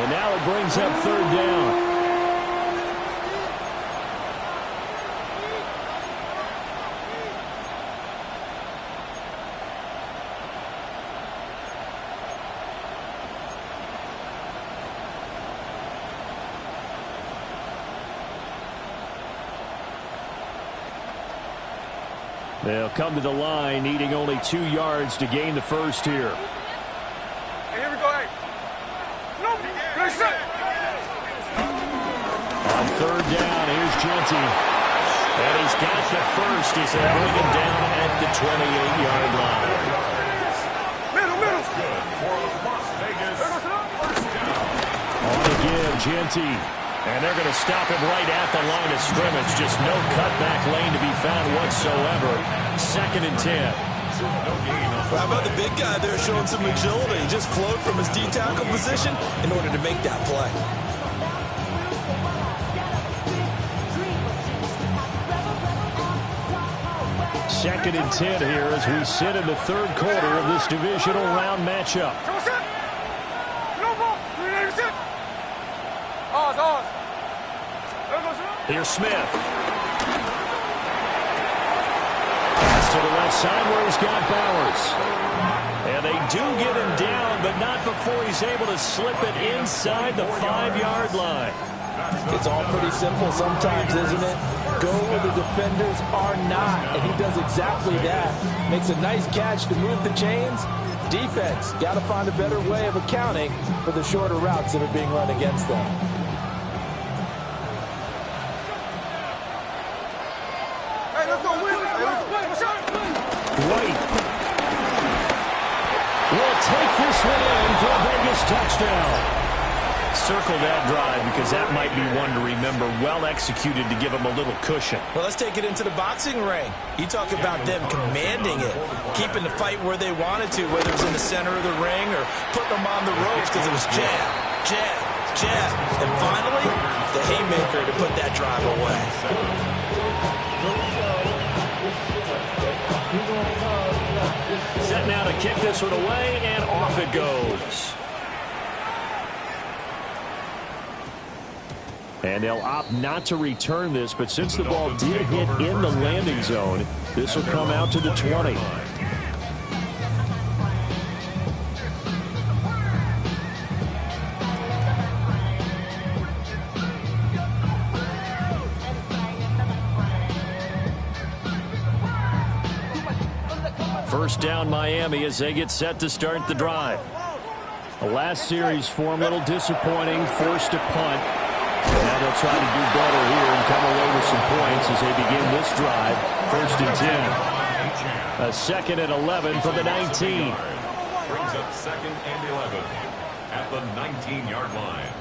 And now it brings up 3rd down. They'll come to the line, needing only 2 yards to gain the first here. Hey, here we go, hey. Good shot. On 3rd down, here's Genty. And he's got the first. He's bring him down at the 28-yard line. Middle. Good for Las Vegas. First down. On again, Genty. And they're going to stop him right at the line of scrimmage. Just no cutback lane to be found whatsoever. 2nd and 10. How about the big guy there showing some agility? He just flowed from his D-tackle position in order to make that play. Second and 10 here as we sit in the 3rd quarter of this divisional round matchup. Here's Smith. Pass to the left side where he's got Bowers. And they do get him down, but not before he's able to slip it inside the 5-yard line. It's all pretty simple sometimes, isn't it? Go where the defenders are not, and he does exactly that. Makes a nice catch to move the chains. Defense, got to find a better way of accounting for the shorter routes that are being run against them. White will take this one in for a Vegas touchdown. Circle that drive because that might be one to remember. Well executed to give him a little cushion. Well, let's take it into the boxing ring. You talk about them commanding it, keeping the fight where they wanted to, whether it was in the center of the ring or putting them on the ropes because it was jab, jab, jab. And finally, the haymaker to put that drive away. Set now to kick this one away, and off it goes. And they'll opt not to return this, but since the ball did hit in the landing zone, this will come out to the 20. First down Miami as they get set to start the drive. The last series for them, a little disappointing, forced to punt. Now they'll try to do better here and come away with some points as they begin this drive. 1st and 10. A 2nd and 11 from the 19. Brings up 2nd and 11 at the 19-yard line.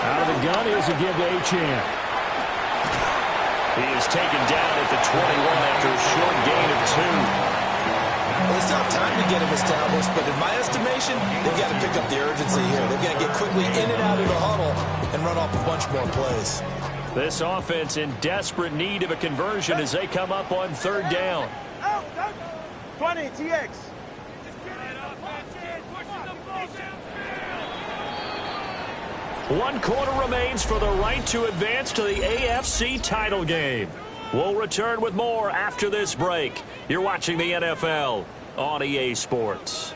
Out of the gun, here's a give to Achane. He is taken down at the 21 after a short gain of 2. Well, they still have time to get him established, but in my estimation, they've got to pick up the urgency here. They've got to get quickly in and out of the huddle and run off a bunch more plays. This offense in desperate need of a conversion as they come up on 3rd down. 20, TX. One quarter remains for the right to advance to the AFC title game. We'll return with more after this break. You're watching the NFL on EA Sports.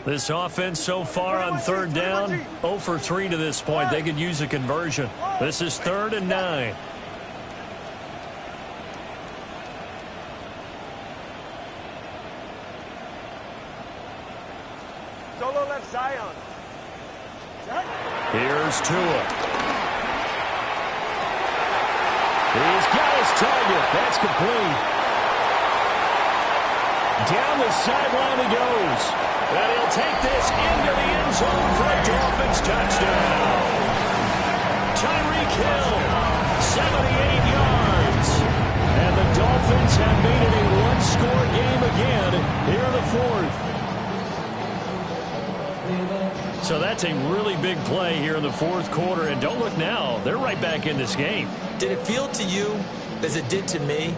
This offense so far on 3rd down, 0 for 3 to this point. They could use a conversion. This is 3rd and 9. Solo left Zion. Here's Tua. He's got his target. That's complete. Down the sideline he goes. And he'll take this into the end zone for a Dolphins touchdown. Tyreek Hill, 78 yards. And the Dolphins have made it a one-score game again here in the fourth. So that's a really big play here in the fourth quarter. And don't look now, they're right back in this game. Did it feel to you, as it did to me,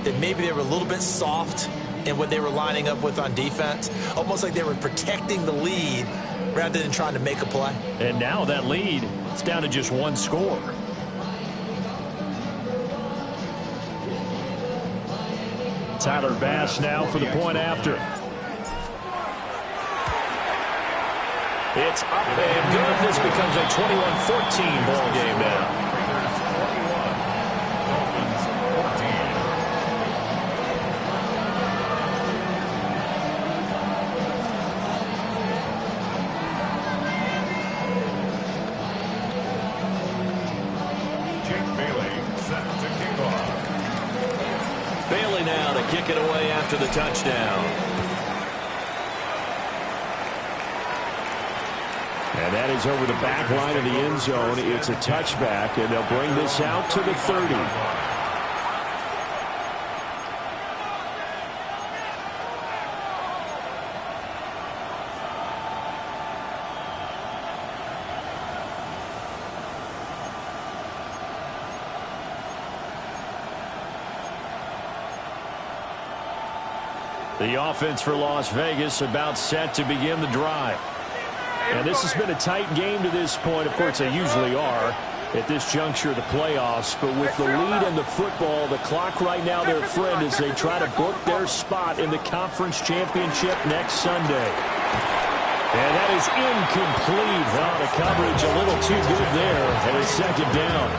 that maybe they were a little bit soft in what they were lining up with on defense? Almost like they were protecting the lead rather than trying to make a play. And now that lead is down to just one score. Tyler Bass now for the point after. It's up and good. This becomes a 21-14 ball game now. Bailey now to kick it away after the touchdown. And that is over the back line of the end zone. It's a touchback, and they'll bring this out to the 30. The offense for Las Vegas about set to begin the drive. And this has been a tight game to this point. Of course, they usually are at this juncture of the playoffs. But with the lead in the football, the clock right now their friend as they try to book their spot in the conference championship next Sunday. And that is incomplete. Oh, the coverage a little too good there. And it's second down.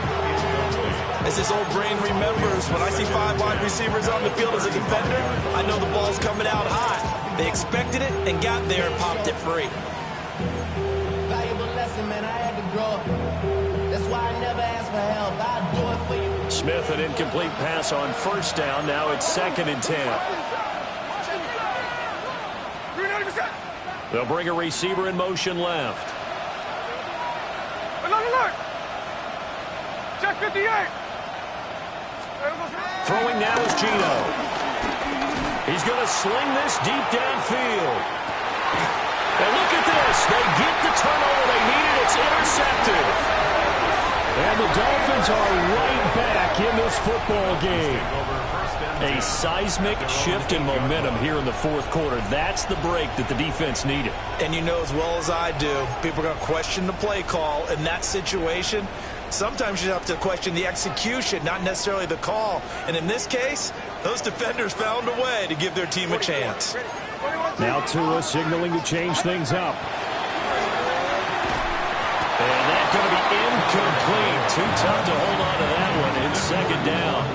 As this old brain remembers, when I see 5 wide receivers on the field as a defender, I know the ball's coming out high. They expected it and got there and popped it free. Valuable lesson, man. I had to grow up. That's why I never ask for help. I'll do it for you. Smith, an incomplete pass on first down. Now it's 2nd and 10. They'll bring a receiver in motion left. Alert! Check 58. Throwing now is Gino. He's going to sling this deep downfield. And look at this. They get the turnover they needed. It's intercepted. And the Dolphins are right back in this football game. A seismic shift in momentum here in the fourth quarter. That's the break that the defense needed. And you know as well as I do, people are going to question the play call in that situation. Sometimes you have to question the execution, not necessarily the call. And in this case, those defenders found a way to give their team a chance. Now Tua signaling to change things up. And that's going to be incomplete. Too tough to hold on to that one. It's 2nd down.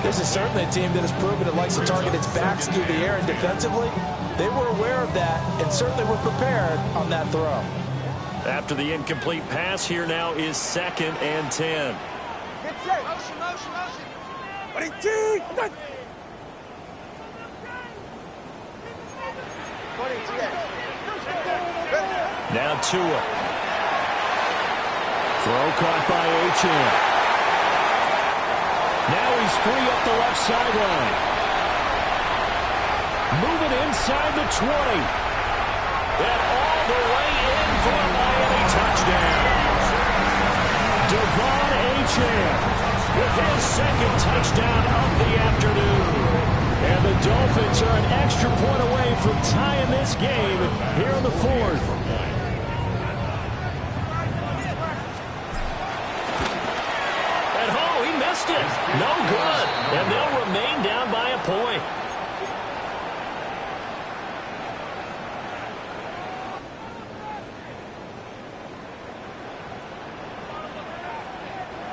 This is certainly a team that has proven it likes to target its backs through the air, and defensively, they were aware of that and certainly were prepared on that throw. After the incomplete pass, here now is 2nd and 10. Get set. Motion. 22. Now Tua. Throw caught by Achane. Now he's free up the left sideline. Moving inside the 20. And all the way in for a Miami touchdown. Devon Achane with his 2nd touchdown of the afternoon. And the Dolphins are an extra point away from tying this game here in the fourth. And oh, he missed it. No good. And they'll remain down by a point.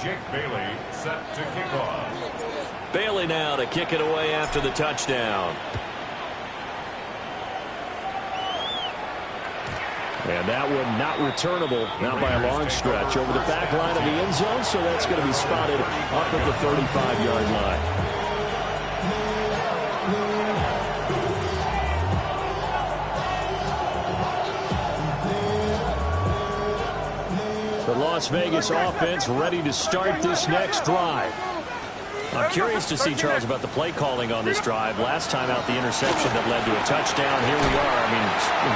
Jake Bailey set to kick off. Bailey now to kick it away after the touchdown. And that one not returnable, not by a long stretch. Over the back line of the end zone, so that's going to be spotted up at the 35-yard line. The Las Vegas offense ready to start this next drive. I'm curious to see, Charles, about the play calling on this drive. Last time out, the interception that led to a touchdown. Here we are. I mean,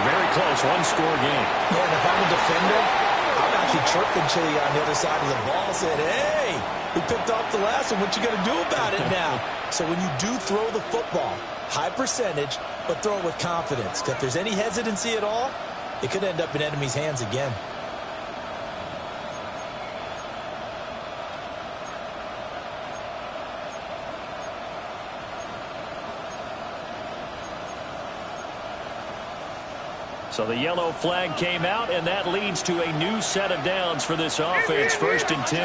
very close, one-score game. Yeah, and if I'm a defender, I'm actually chirping Chili on the other side of the ball, saying, hey, we picked off the last one. What you going to do about it now? So when you do throw the football, high percentage, but throw it with confidence. Because if there's any hesitancy at all, it could end up in enemy's hands again. So the yellow flag came out, and that leads to a new set of downs for this offense. 1st and 10.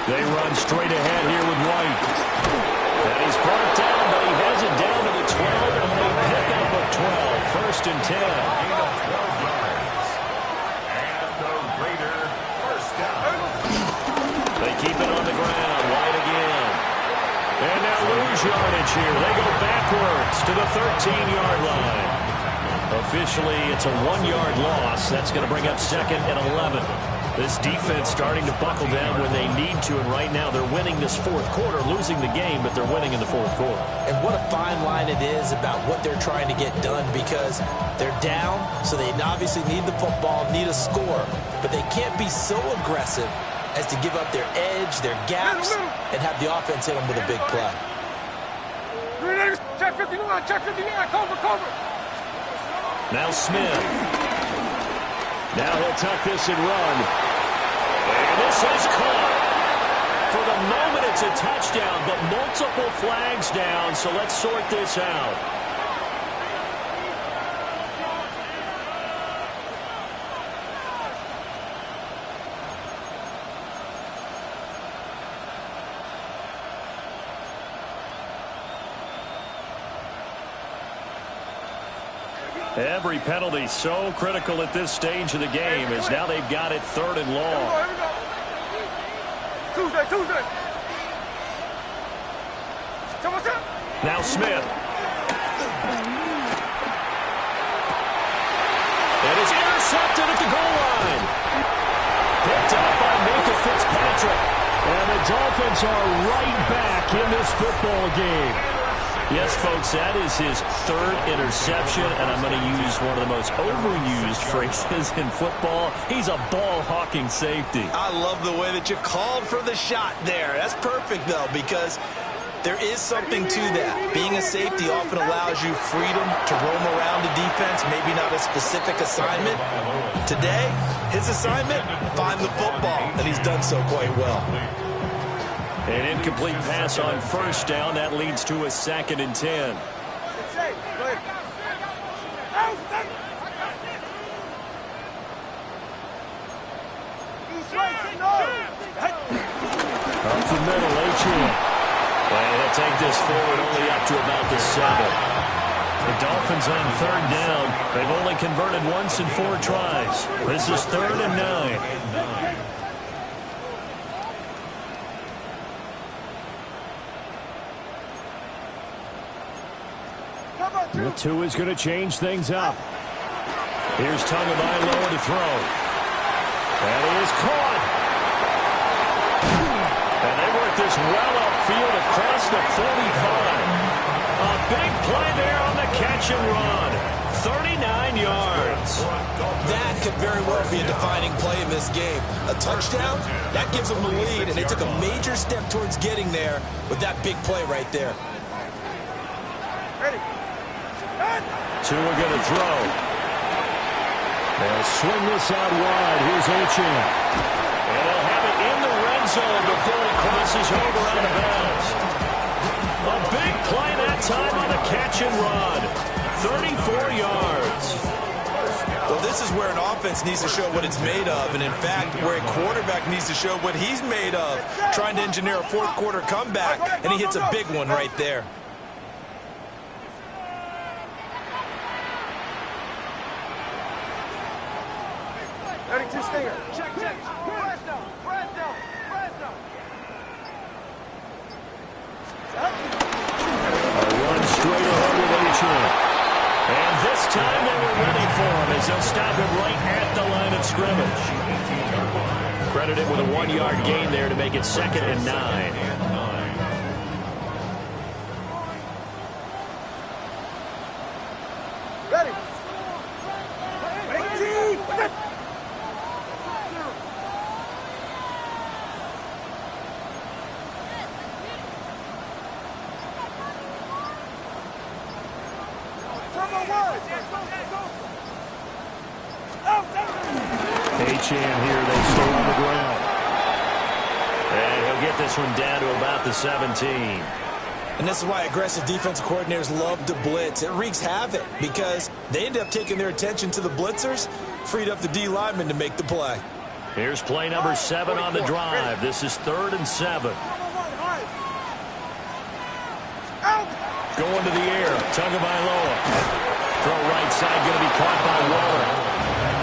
They run straight ahead here with White. And he's brought down, but he has it down to the 12, and a pickup of 12. 1st and 10. And the Raider first down. They keep it on the ground. White again. And now lose yardage here. They go backwards to the 13-yard line. Officially, it's a 1-yard loss. That's going to bring up 2nd and 11. This defense starting to buckle down when they need to, and right now they're winning this 4th quarter, losing the game, but they're winning in the 4th quarter. And what a fine line it is about what they're trying to get done, because they're down, so they obviously need the football, need a score, but they can't be so aggressive as to give up their edge, their gaps, and have the offense hit them with a big play. Check 59, check 59, cover. Now Smith. Now he'll tuck this and run. And this is caught. For the moment, it's a touchdown, but multiple flags down, so let's sort this out. Every penalty so critical at this stage of the game, as now they've got it 3rd and long. Tuesday. Now Smith. That is intercepted at the goal line. Picked up by Minka Fitzpatrick. And the Dolphins are right back in this football game. Yes, folks, that is his 3rd interception, and I'm going to use one of the most overused phrases in football. He's a ball-hawking safety. I love the way that you called for the shot there. That's perfect, though, because there is something to that. Being a safety often allows you freedom to roam around the defense, maybe not a specific assignment. Today, his assignment, find the football, and he's done so quite well. An incomplete pass on 1st down. That leads to a 2nd and 10. Up the middle, H.E. Well, he'll take this forward only up to about the 7. The Dolphins on 3rd down. They've only converted once in 4 tries. This is 3rd and 9. The 2 is going to change things up. Here's Tagovailoa to throw. That is caught. And they work this well upfield across the 45. A big play there on the catch and run. 39 yards. That could very well be a defining play in this game. A touchdown, that gives them the lead, and they took a major step towards getting there with that big play right there. Two are going to throw. They'll swing this out wide. Here's Ochin. And they'll have it in the red zone before he crosses over out of bounds. A big play that time on the catch and run. 34 yards. Well, this is where an offense needs to show what it's made of, and in fact, where a quarterback needs to show what he's made of, trying to engineer a 4th quarter comeback, and he hits a big one right there. 32 stinger. Check. Press down. A run straight ahead with H.M. And this time they were ready for him as they'll stop him right at the line of scrimmage. Credited with a 1-yard gain there to make it 2nd and 9. Ready. 18. H.M. here, they stay on the ground. And he'll get this one down to about the 17. And this is why aggressive defensive coordinators love to blitz. It wreaks havoc because they end up taking their attention to the blitzers, freed up the D lineman to make the play. Here's play number 7 on the drive. This is 3rd and 7. Going to the air. Tagovailoa. Throw right side, going to be caught by Waller.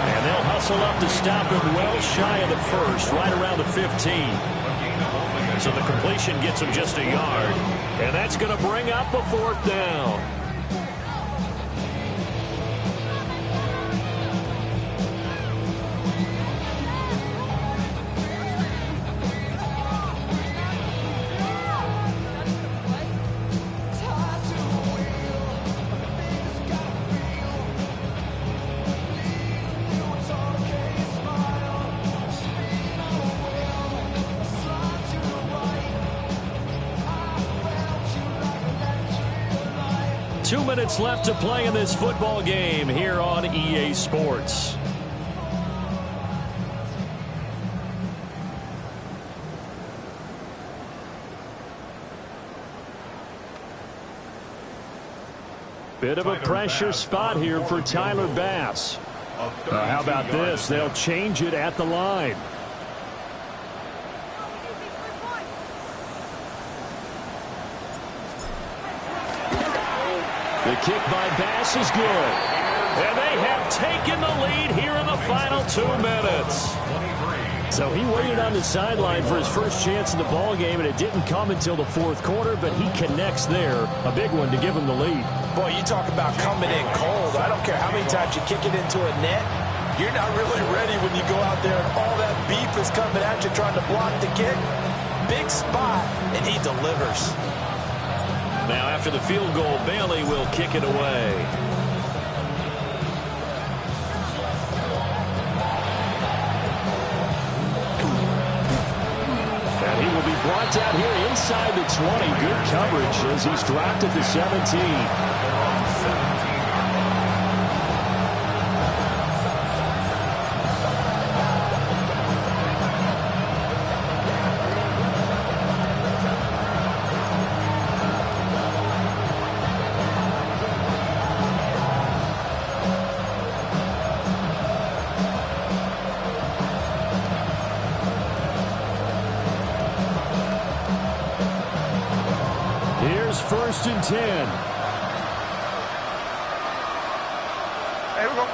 And they'll hustle up to stop him well shy of the first, right around the 15. So the completion gets him just a yard. And that's going to bring up a 4th down. Two minutes left to play in this football game here on EA Sports. Bit of a pressure spot here for Tyler Bass. How about this? They'll change it at the line. The kick by Bass is good. And they have taken the lead here in the final 2 minutes. So he waited on the sideline for his first chance in the ball game, and it didn't come until the 4th quarter, but he connects there. A big one to give him the lead. Boy, you talk about coming in cold. I don't care how many times you kick it into a net. You're not really ready when you go out there and all that beef is coming at you trying to block the kick. Big spot, and he delivers. Now, after the field goal, Bailey will kick it away. And he will be brought down here inside the 20. Good coverage as he's dropped at the 17. Here's 1st and 10. Hey, we go.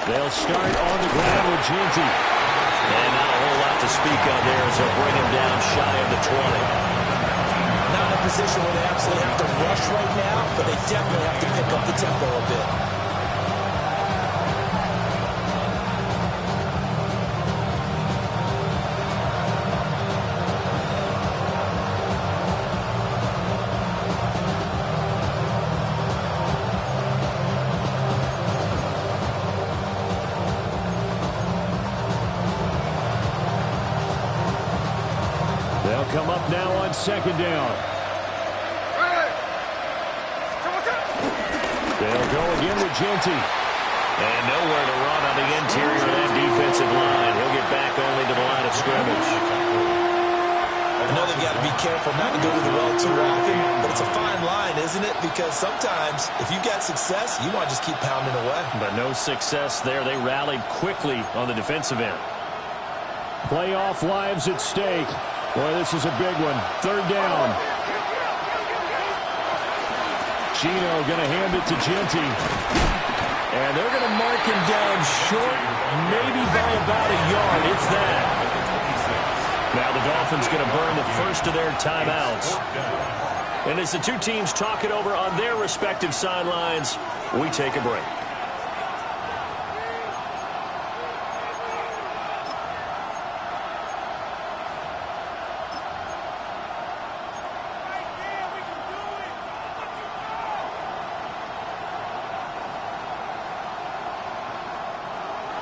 They'll start on the ground with Genty. And not a whole lot to speak of there as they'll bring him down shy of the 20. Not in a position where they absolutely have to rush right now, but they definitely have to pick up the tempo a bit. They'll come up now on 2nd down. They'll go again with Genty. And nowhere to run on the interior of that defensive line. He'll get back only to the line of scrimmage. I know they've got to be careful not to go to the well too often, but it's a fine line, isn't it? Because sometimes if you've got success, you want to just keep pounding away. But no success there. They rallied quickly on the defensive end. Playoff lives at stake. Boy, this is a big one. 3rd down. Gino going to hand it to Genty. And they're going to mark him down short, maybe by about a yard, if that. Now the Dolphins going to burn the first of their timeouts. And as the two teams talk it over on their respective sidelines, we take a break.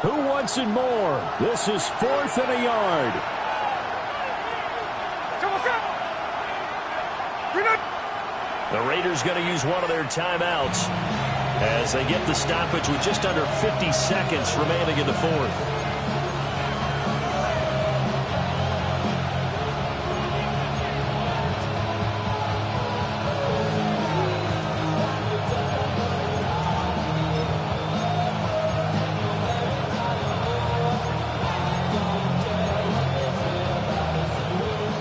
Who wants it more? This is 4th and a yard. The Raiders going to use one of their timeouts as they get the stoppage with just under 50 seconds remaining in the fourth.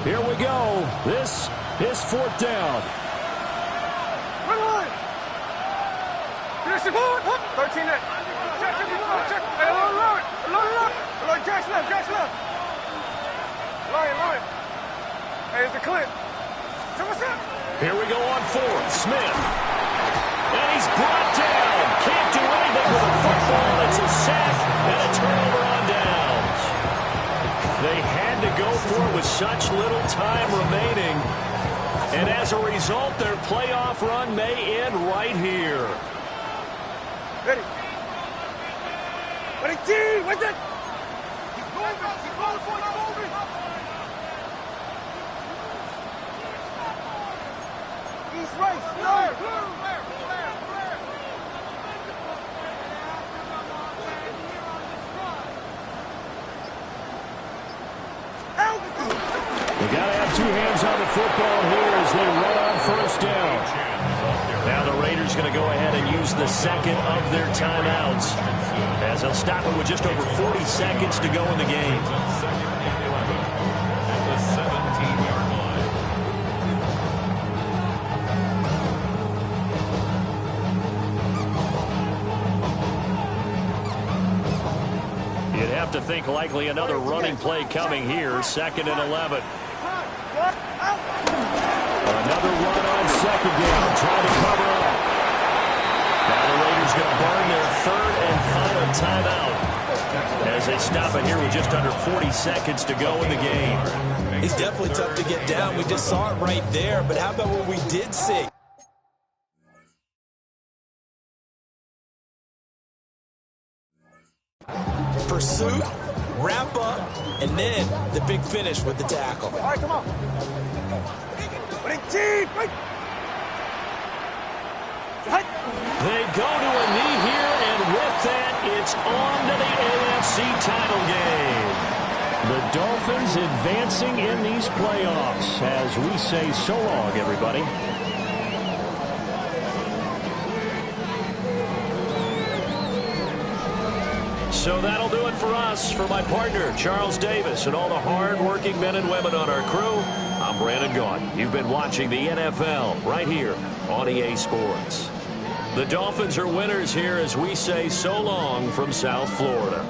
Here we go. This is 4th down. 13 net. Check. Hey, alert. Jackson left. Line. Hey, it's the clip. Here we go on 4th. Smith. And he's brought down. Can't do anything with the football. It's a sack and a turnover on downs. They had to go for it with such little time remaining. And as a result, their playoff run may end right here. Ready, team, what's that? Keep moving. East right, clear. They got to have two hands on the football here as they run on 1st down. Now the Raiders going to go ahead and use the second of their timeouts as they'll stop it with just over 40 seconds to go in the game. At the 17-yard line. You'd have to think likely another running play coming here, 2nd and 11. Another run on 2nd down, trying to cover up. Now the Raiders going to burn their 3rd and final timeout as they stop it here with just under 40 seconds to go in the game. It's definitely tough to get down. We just saw it right there, but how about what we did see? Pursuit, wrap up, and then the big finish with the tackle. All right, come on. Team, wait. They go to a knee here, and with that, it's on to the AFC title game. The Dolphins advancing in these playoffs as we say so long, everybody. So that'll do it for us. For my partner, Charles Davis, and all the hard-working men and women on our crew, I'm Brandon Gaudin. You've been watching the NFL right here on EA Sports. The Dolphins are winners here as we say so long from South Florida.